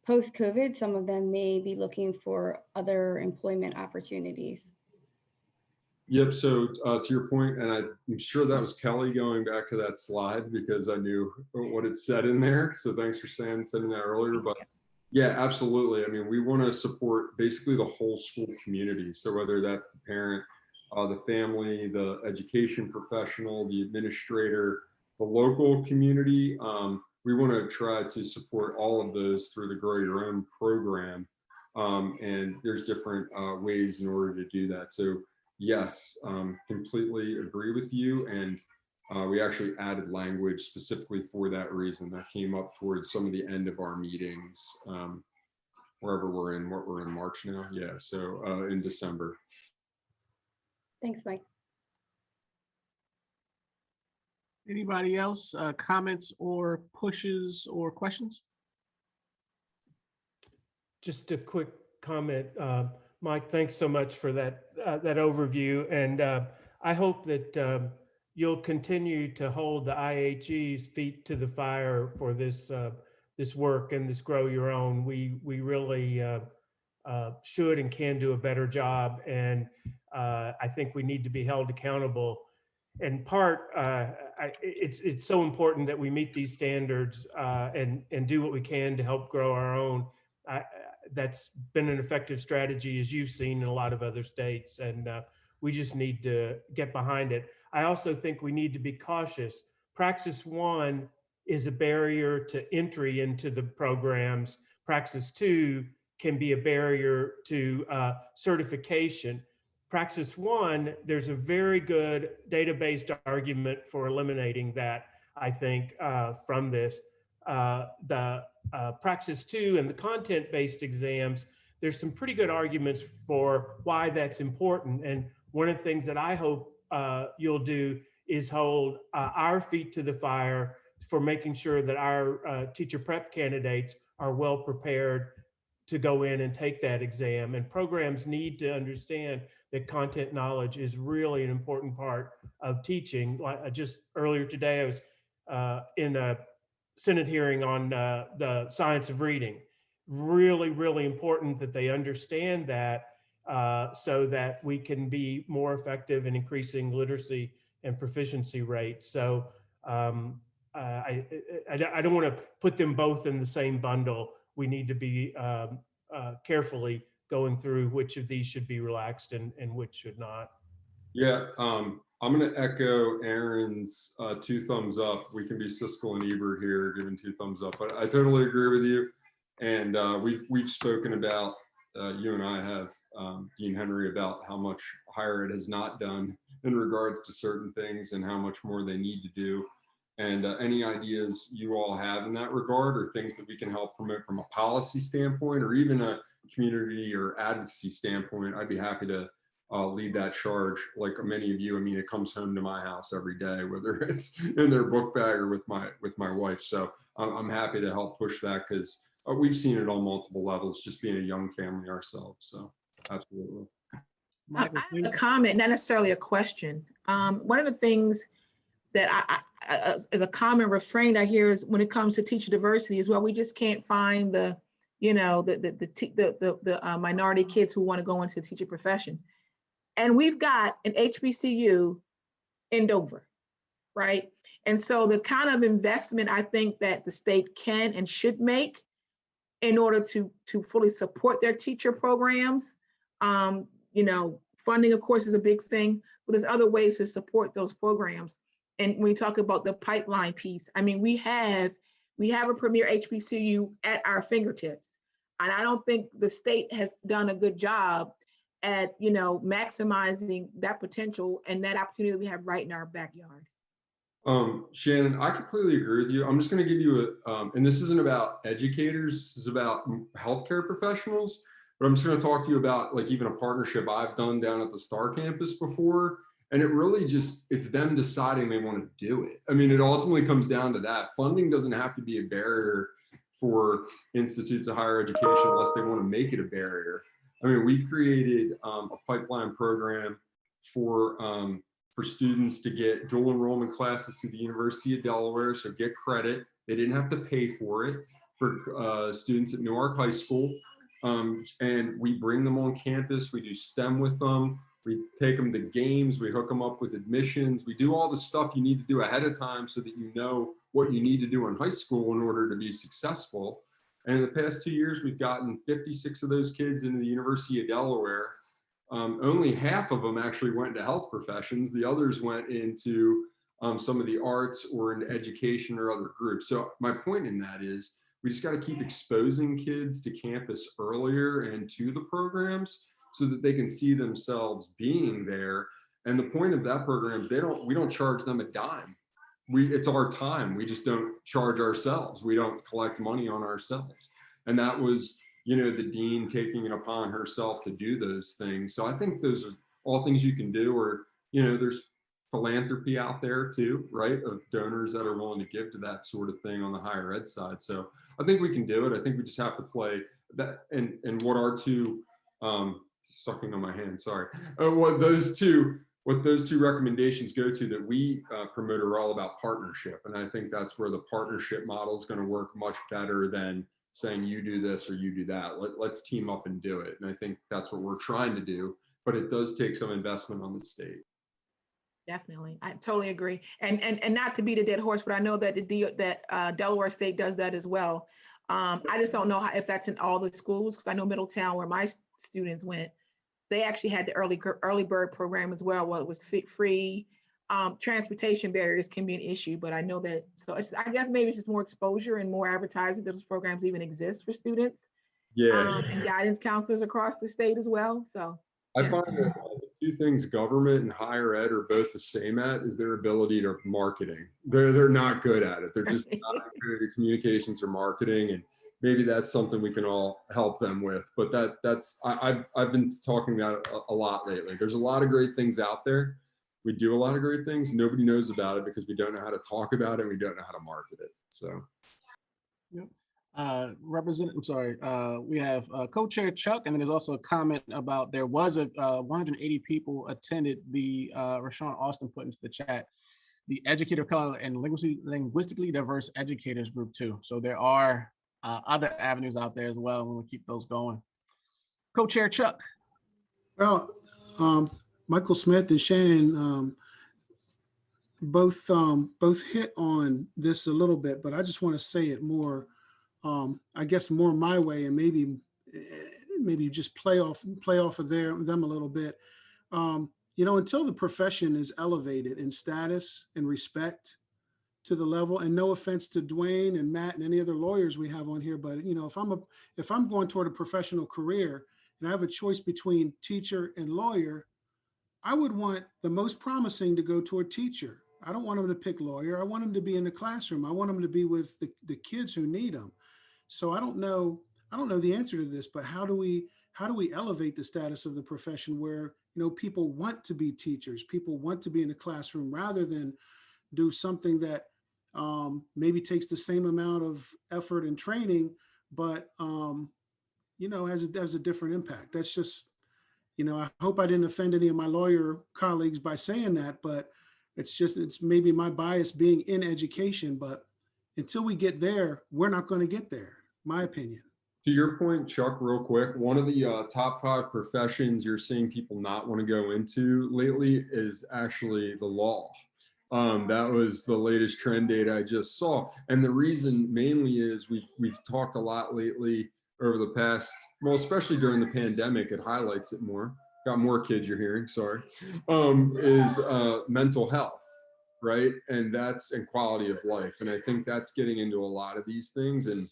post-COVID, some of them may be looking for other employment opportunities. Yep. So to your point, and I'm sure that was Kelly going back to that slide because I knew what it said in there. So thanks for sending that earlier. But Yeah, absolutely. I mean, we want to support basically the whole school community. So whether that's the parent, the family, the education professional, the administrator, the local community, we want to try to support all of those through the Grow Your Own program. And there's different ways in order to do that. So yes, completely agree with you. And we actually added language specifically for that reason that came up towards some of the end of our meetings, wherever we're in, what we're in March now. Yeah, so in December. Thanks, Mike. Anybody else, comments or pushes or questions? Just a quick comment. Mike, thanks so much for that, that overview. And I hope that you'll continue to hold the IHE's feet to the fire for this this work and this Grow Your Own. We really should and can do a better job, and I think we need to be held accountable. In part, it's so important that we meet these standards and do what we can to help grow our own. That's been an effective strategy, as you've seen in a lot of other states, and we just need to get behind it. I also think we need to be cautious. Praxis 1 is a barrier to entry into the programs. Praxis 2 can be a barrier to certification. Praxis 1, there's a very good data-based argument for eliminating that, I think, from this. The Praxis 2 and the content-based exams, there's some pretty good arguments for why that's important. And one of the things that I hope you'll do is hold our feet to the fire for making sure that our teacher prep candidates are well prepared to go in and take that exam. And programs need to understand that content knowledge is really an important part of teaching. Just earlier today, I was in a Senate hearing on the science of reading. Really, really important that they understand that so that we can be more effective in increasing literacy and proficiency rates. So I don't want to put them both in the same bundle. We need to be carefully going through which of these should be relaxed and which should not. Yeah, I'm going to echo Aaron's 2 thumbs up. We can be Siskel and Ebert here giving 2 thumbs up, but I totally agree with you. And we've spoken about, you and I have, Dean Henry, about how much higher ed has not done in regards to certain things and how much more they need to do. And any ideas you all have in that regard, or things that we can help promote from a policy standpoint, or even a community or advocacy standpoint, I'd be happy to lead that charge. Like many of you, I mean, it comes home to my house every day, whether it's in their book bag or with my wife. So I'm happy to help push that, because we've seen it on multiple levels, just being a young family ourselves. So absolutely. I have a comment, not necessarily a question. One of the things that I as a common refrain I hear is when it comes to teacher diversity is, well, we just can't find the, you know, the minority kids who want to go into the teacher profession. And we've got an HBCU in Dover, right? And so the kind of investment I think that the state can and should make in order to fully support their teacher programs, you know, funding, of course, is a big thing, but there's other ways to support those programs. And when we talk about the pipeline piece, I mean, we have a premier HBCU at our fingertips. And I don't think the state has done a good job at, you know, maximizing that potential and that opportunity that we have right in our backyard. Shannon, I completely agree with you. I'm just going to give you and this isn't about educators, this is about healthcare professionals, but I'm just going to talk to you about like even a partnership I've done down at the Star campus before. And it really just, it's them deciding they want to do it. I mean, it ultimately comes down to that. Funding doesn't have to be a barrier for institutes of higher education unless they want to make it a barrier. I mean, we created a pipeline program for students to get dual enrollment classes to the University of Delaware, so get credit. They didn't have to pay for it for students at Newark High School. And we bring them on campus, we do STEM with them. We take them to games, we hook them up with admissions, we do all the stuff you need to do ahead of time so that you know what you need to do in high school in order to be successful. And in the past 2 years, we've gotten 56 of those kids into the University of Delaware. Only half of them actually went into health professions. The others went into some of the arts or into education or other groups. So my point in that is we just got to keep exposing kids to campus earlier and to the programs so that they can see themselves being there. And the point of that program is we don't charge them a dime. It's our time. We just don't charge ourselves. We don't collect money on ourselves. And that was, the dean taking it upon herself to do those things. So I think those are all things you can do, or, there's philanthropy out there too, right? Of donors that are willing to give to that sort of thing on the higher ed side. So I think we can do it. I think we just have to play that. And what our two, sucking on my hand, sorry. What those two recommendations go to that we promote are all about partnership. And I think that's where the partnership model is going to work much better than saying you do this or you do that. Let's team up and do it. And I think that's what we're trying to do, but it does take some investment on the state. Definitely. I totally agree. And not to beat a dead horse, but I know that Delaware State does that as well. I just don't know if that's in all the schools, because I know Middletown, where my students went, they actually had the early bird program as well. Well, it was free. Transportation barriers can be an issue, but I know that. So I guess maybe it's just more exposure and more advertising that those programs even exist for students. Yeah. And guidance counselors across the state as well. So I find that the two things government and higher ed are both the same at is their ability to marketing. They're not good at it. They're just not good at communications or marketing. And maybe that's something we can all help them with. But I've been talking about a lot lately. There's a lot of great things out there. We do a lot of great things. Nobody knows about it because we don't know how to talk about it and we don't know how to market it. So. Yep. We have co-chair Chuck, and then there's also a comment about there was 180 people attended the Rashawn Austin put into the chat, the Educator of Color and Linguistically Diverse Educators Group too. So there are other avenues out there as well, and we'll keep those going. Co-chair Chuck. Well, Michael Smith and Shannon both hit on this a little bit, but I just want to say it more, I guess more my way, and maybe just play off of them a little bit. Until the profession is elevated in status and respect to the level, and no offense to Dwayne and Matt and any other lawyers we have on here, but if I'm going toward a professional career and I have a choice between teacher and lawyer, I would want the most promising to go toward teacher. I don't want them to pick lawyer. I want them to be in the classroom. I want them to be with the kids who need them. So I don't know the answer to this, but how do we elevate the status of the profession where, people want to be teachers, people want to be in the classroom rather than do something that maybe takes the same amount of effort and training, but has a different impact. That's just, I hope I didn't offend any of my lawyer colleagues by saying that, but it's maybe my bias being in education, but until we get there, we're not going to get there, my opinion. To your point, Chuck, real quick, one of the top 5 professions you're seeing people not want to go into lately is actually the law. That was the latest trend data I just saw. And the reason mainly is we've talked a lot lately over the past, well, especially during the pandemic, it highlights it more. Got more kids you're hearing, sorry, is mental health, right? And quality of life. And I think that's getting into a lot of these things. And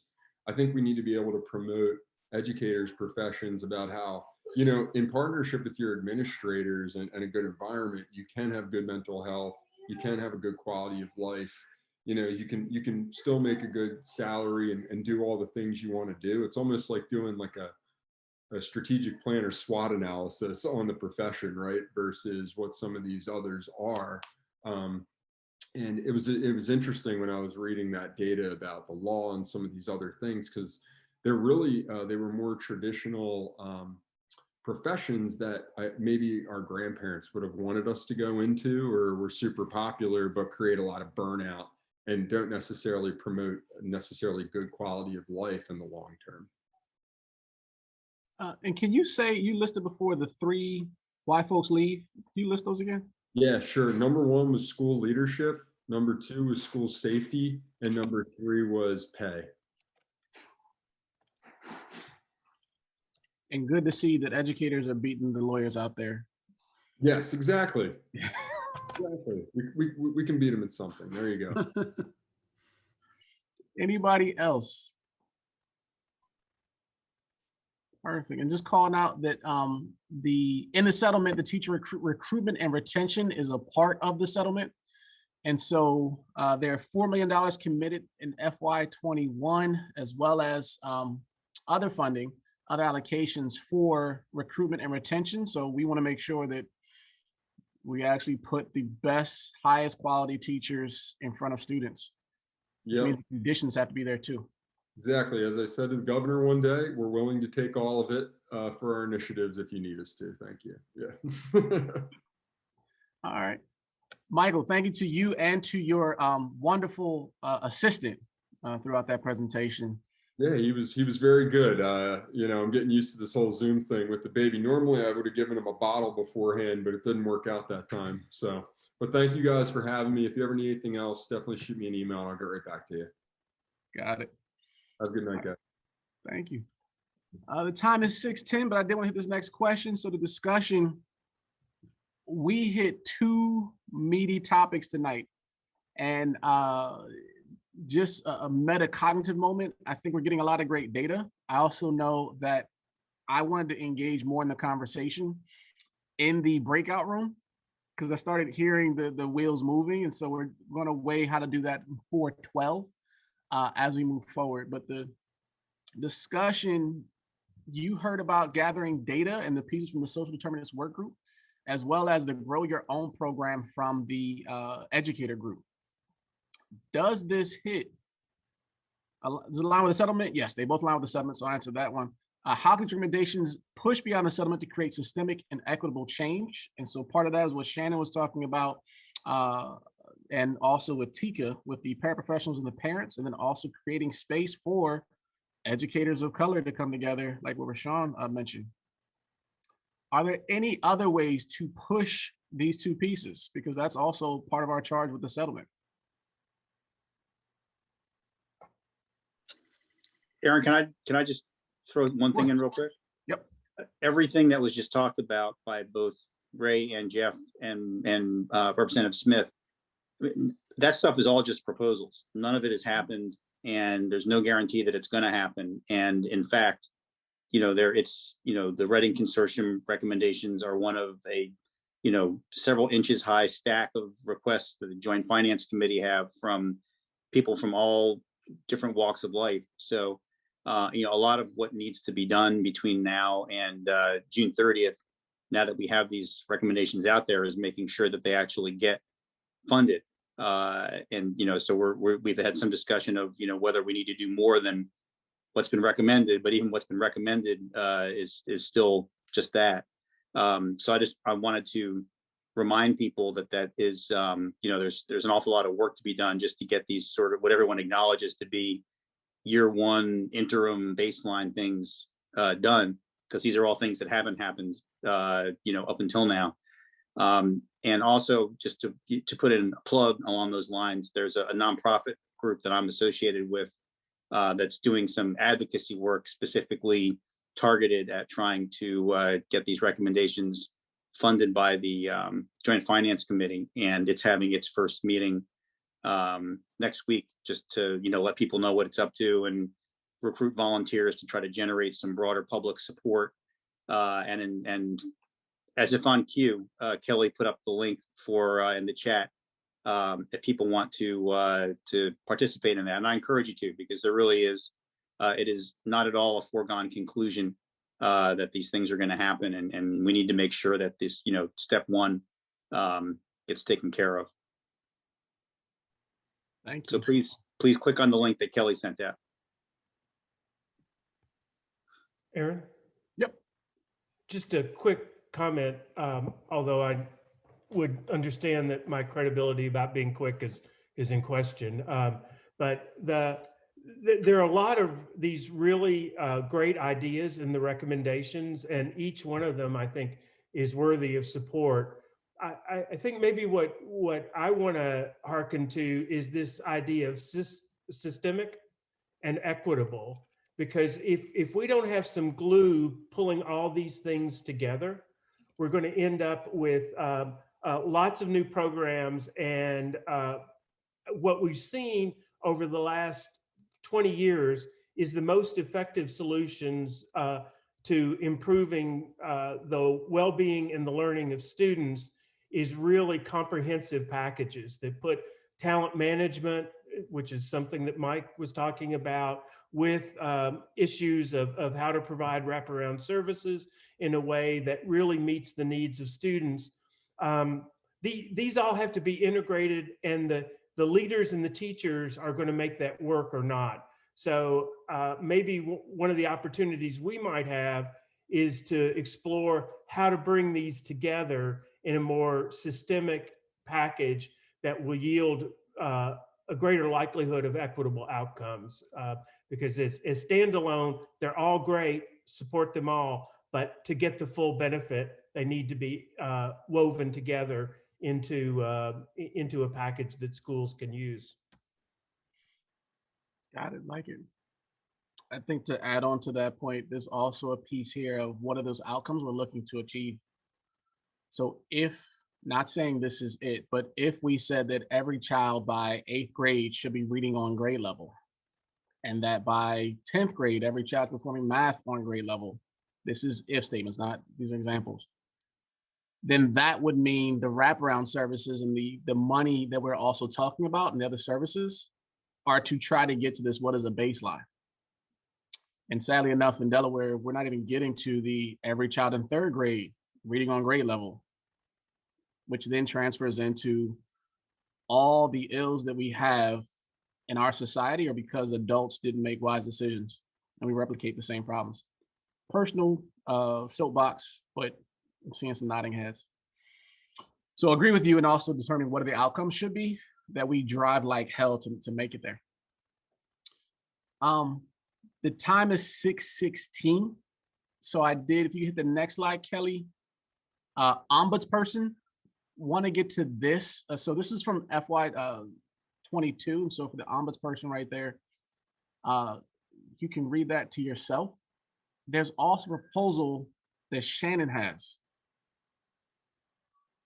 I think we need to be able to promote educators' professions about how, in partnership with your administrators and a good environment, you can have good mental health, you can have a good quality of life. You can still make a good salary and do all the things you want to do. It's almost like doing like a strategic plan or SWOT analysis on the profession, right? Versus what some of these others are. And it was interesting when I was reading that data about the law and some of these other things, because they're really, they were more traditional professions that maybe our grandparents would have wanted us to go into, or were super popular, but create a lot of burnout and don't necessarily promote good quality of life in the long term. And can you say, you listed before the 3 why folks leave? Can you list those again? Yeah, sure. Number 1 was school leadership. Number 2 was school safety. And number 3 was pay. And good to see that educators are beating the lawyers out there. Yes, exactly. Exactly. We can beat them at something. There you go. Anybody else? Perfect. And just calling out that in the settlement, the teacher recruitment and retention is a part of the settlement. And so there are $4 million committed in FY21, as well as other funding, other allocations for recruitment and retention. So we want to make sure that we actually put the best, highest quality teachers in front of students. Which Yeah, means the conditions have to be there too. exactly. As I said to the governor one day, we're willing to take all of it for our initiatives if you need us to. Thank you. Yeah. All right. Michael, thank you to you and to your wonderful assistant throughout that presentation. Yeah, he was very good. You know, I'm getting used to this whole Zoom thing with the baby. Normally I would have given him a bottle beforehand, but it didn't work out that time. So, but thank you guys for having me. If you ever need anything else, definitely shoot me an email. I'll get right back to you. Got it. Have a good night, guys. Thank you. The time is 6:10, but I did want to hit this next question. So the discussion, we hit two meaty topics tonight, and just a metacognitive moment. I think we're getting a lot of great data. I also know that I wanted to engage more in the conversation in the breakout room because I started hearing the wheels moving. And so we're going to weigh how to do that in 412 as we move forward. But the discussion, you heard about gathering data and the pieces from the social determinants work group, as well as the Grow Your Own program from the educator group. Does this hit? Does it align with the settlement? Yes, they both align with the settlement, so I'll answer that one. How can recommendations push beyond the settlement to create systemic and equitable change? And so part of that is what Shannon was talking about, and also with Tika, with the paraprofessionals and the parents, and then also creating space for educators of color to come together, like what Rashawn mentioned. Are there any other ways to push these two pieces? Because that's also part of our charge with the settlement. Aaron, can I just throw one thing in real quick? Yep. Everything that was just talked about by both Ray and Jeff and Representative Smith, that stuff is all just proposals. None of it has happened, and there's no guarantee that it's going to happen. And in fact, you know, the Reading Consortium recommendations are one of a, several inches high stack of requests that the Joint Finance Committee have from people from all different walks of life. So, a lot of what needs to be done between now and June 30th, now that we have these recommendations out there, is making sure that they actually get funded. So we've had some discussion of, whether we need to do more than what's been recommended, but even what's been recommended is still just that. So I wanted to remind people that is, there's an awful lot of work to be done just to get these sort of what everyone acknowledges to be year one interim baseline things done, because these are all things that haven't happened, up until now. And also just to put in a plug along those lines, there's a nonprofit group that I'm associated with that's doing some advocacy work specifically targeted at trying to get these recommendations funded by the Joint Finance Committee. And it's having its first meeting next week, just to let people know what it's up to and recruit volunteers to try to generate some broader public support. And as if on cue, Kelly put up the link for in the chat if people want to participate in that. And I encourage you to, because there really is, it is not at all a foregone conclusion that these things are going to happen, and we need to make sure that this, step one gets taken care of. Thank you. So please click on the link that Kelly sent out. Aaron? Yep. Just a quick comment, although I would understand that my credibility about being quick is in question. But there are a lot of these really great ideas in the recommendations, and each one of them, I think, is worthy of support. I think maybe what I want to hearken to is this idea of systemic and equitable, because if we don't have some glue pulling all these things together, we're going to end up with lots of new programs. And what we've seen over the last 20 years is the most effective solutions to improving the well-being and the learning of students is really comprehensive packages that put talent management, which is something that Mike was talking about, with issues of how to provide wraparound services in a way that really meets the needs of students. These all have to be integrated, and the leaders and the teachers are going to make that work or not. So maybe one of the opportunities we might have is to explore how to bring these together in a more systemic package that will yield a greater likelihood of equitable outcomes. Because as standalone, they're all great, support them all, but to get the full benefit, they need to be woven together into a package that schools can use. Got it, like it. I think to add on to that point, there's also a piece here of what are those outcomes we're looking to achieve. So if, not saying this is it, but if we said that every child by 8th grade should be reading on grade level, and that by 10th grade, every child performing math on grade level, this is if statements, not these are examples, then that would mean the wraparound services and the money that we're also talking about and the other services are to try to get to this, what is a baseline. And sadly enough, in Delaware, we're not even getting to the every child in 3rd grade reading on grade level, which then transfers into all the ills that we have in our society are because adults didn't make wise decisions, and we replicate the same problems. Personal soapbox, but I'm seeing some nodding heads. So agree with you, and also determine what are the outcomes should be that we drive like hell to make it there. The time is 6:16. So I did, if you hit the next slide, Kelly, ombudsperson, want to get to this. So this is from FY 22. So for the ombudsperson right there, you can read that to yourself. There's also a proposal that Shannon has.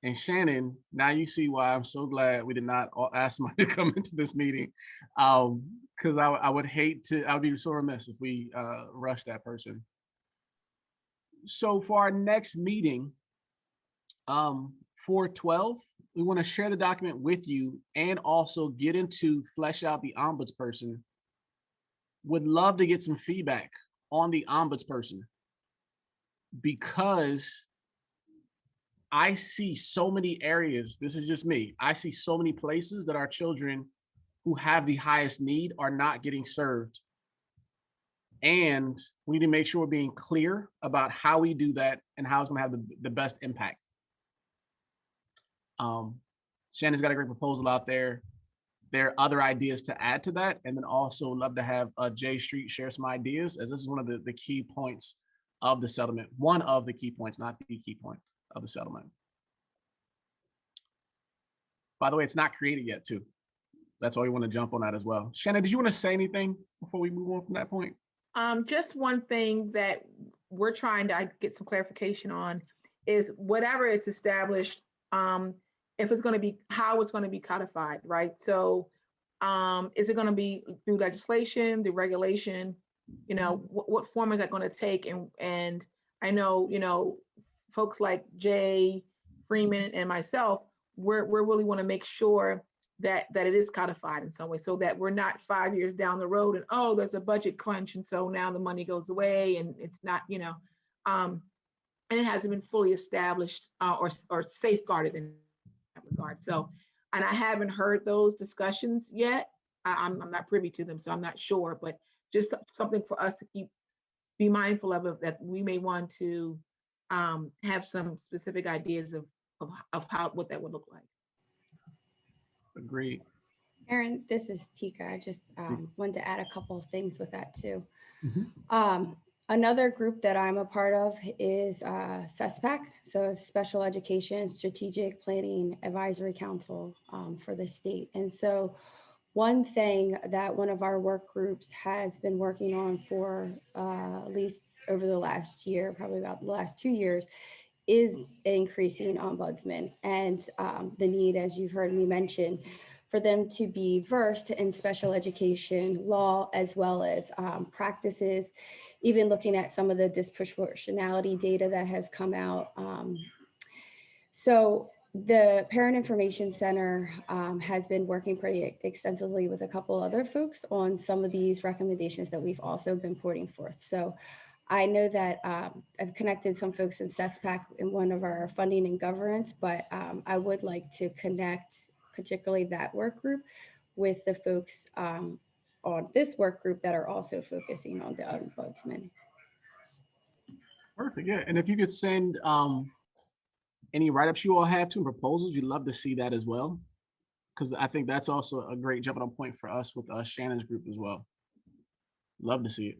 And Shannon, now you see why I'm so glad we did not ask somebody to come into this meeting. Because I would hate to, I would be so remiss if we rush that person. So for our next meeting, 4/12, we want to share the document with you and also get into flesh out the ombudsperson. Would love to get some feedback on the ombudsperson, because I see so many areas, this is just me, I see so many places that our children who have the highest need are not getting served. And we need to make sure we're being clear about how we do that and how it's going to have the best impact. Shannon's got a great proposal out there. There are other ideas to add to that. And then also love to have Jay Street share some ideas, as this is one of the key points of the settlement. One of the key points, not the key point of the settlement. By the way, it's not created yet too. That's why we want to jump on that as well. Shannon, did you want to say anything before we move on from that point? Just one thing that we're trying to get some clarification on is whatever it's established, if it's going to be, how it's going to be codified, right? So is it going to be through legislation, through regulation? You know, what form is that going to take? And I know, you know, folks like Jay Freeman and myself, we're really want to make sure that it is codified in some way, so that we're not 5 years down the road and, oh, there's a budget crunch, and so now the money goes away and it's not, you know, and it hasn't been fully established or safeguarded in that regard. So, and I haven't heard those discussions yet. I'm not privy to them, so I'm not sure, but just something for us to be mindful of, that we may want to have some specific ideas of what that would look like. Agreed. Erin, this is Tika. I just wanted to add a couple of things with that too. Another group that I'm a part of is SESPAC, so Special Education Strategic Planning Advisory Council for the state. And so One thing that one of our work groups has been working on for at least over the last year, probably about the last 2 years, is increasing ombudsmen and the need, as you've heard me mention, for them to be versed in special education law as well as practices, even looking at some of the disproportionality data that has come out. So the Parent Information Center has been working pretty extensively with a couple other folks on some of these recommendations that we've also been putting forth. So I know that I've connected some folks in CESPAC in one of our funding and governance, but I would like to connect particularly that work group with the folks on this work group that are also focusing on the ombudsman. Perfect, yeah. And if you could send any write-ups you all have to, proposals, we'd love to see that as well. Because I think that's also a great jumping on point for us with Shannon's group as well. Love to see it.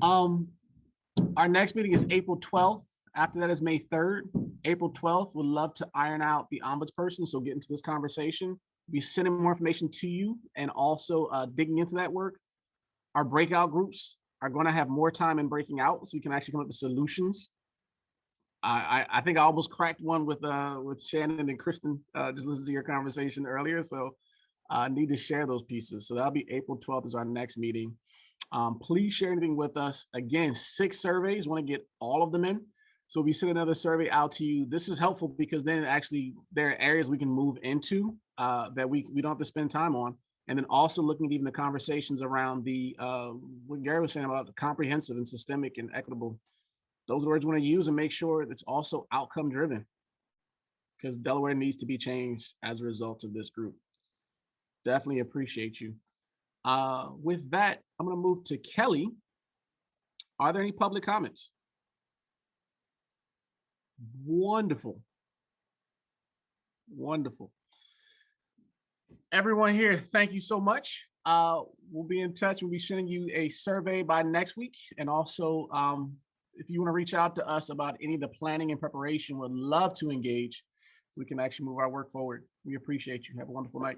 Our next meeting is April 12th. After that is May 3rd. April 12th, would love to iron out the ombudsperson, so get into this conversation. Be sending more information to you and also digging into that work. Our breakout groups are going to have more time in breaking out, so we can actually come up with solutions. I think I almost cracked one with Shannon and Kristen, just listen to your conversation earlier. So I need to share those pieces. So that'll be April 12th is our next meeting. Please share anything with us. Again, 6 surveys, want to get all of them in. So we send another survey out to you. This is helpful because then actually there are areas we can move into that we don't have to spend time on. And then also looking at even the conversations around the, what Gary was saying about the comprehensive and systemic and equitable. Those are words we want to use and make sure it's also outcome driven, because Delaware needs to be changed as a result of this group. Definitely appreciate you. With that, I'm going to move to Kelly. Are there any public comments? Wonderful. Wonderful. Everyone here, thank you so much. We'll be in touch. We'll be sending you a survey by next week. And also, if you want to reach out to us about any of the planning and preparation, we'd love to engage so we can actually move our work forward. We appreciate you. Have a wonderful night.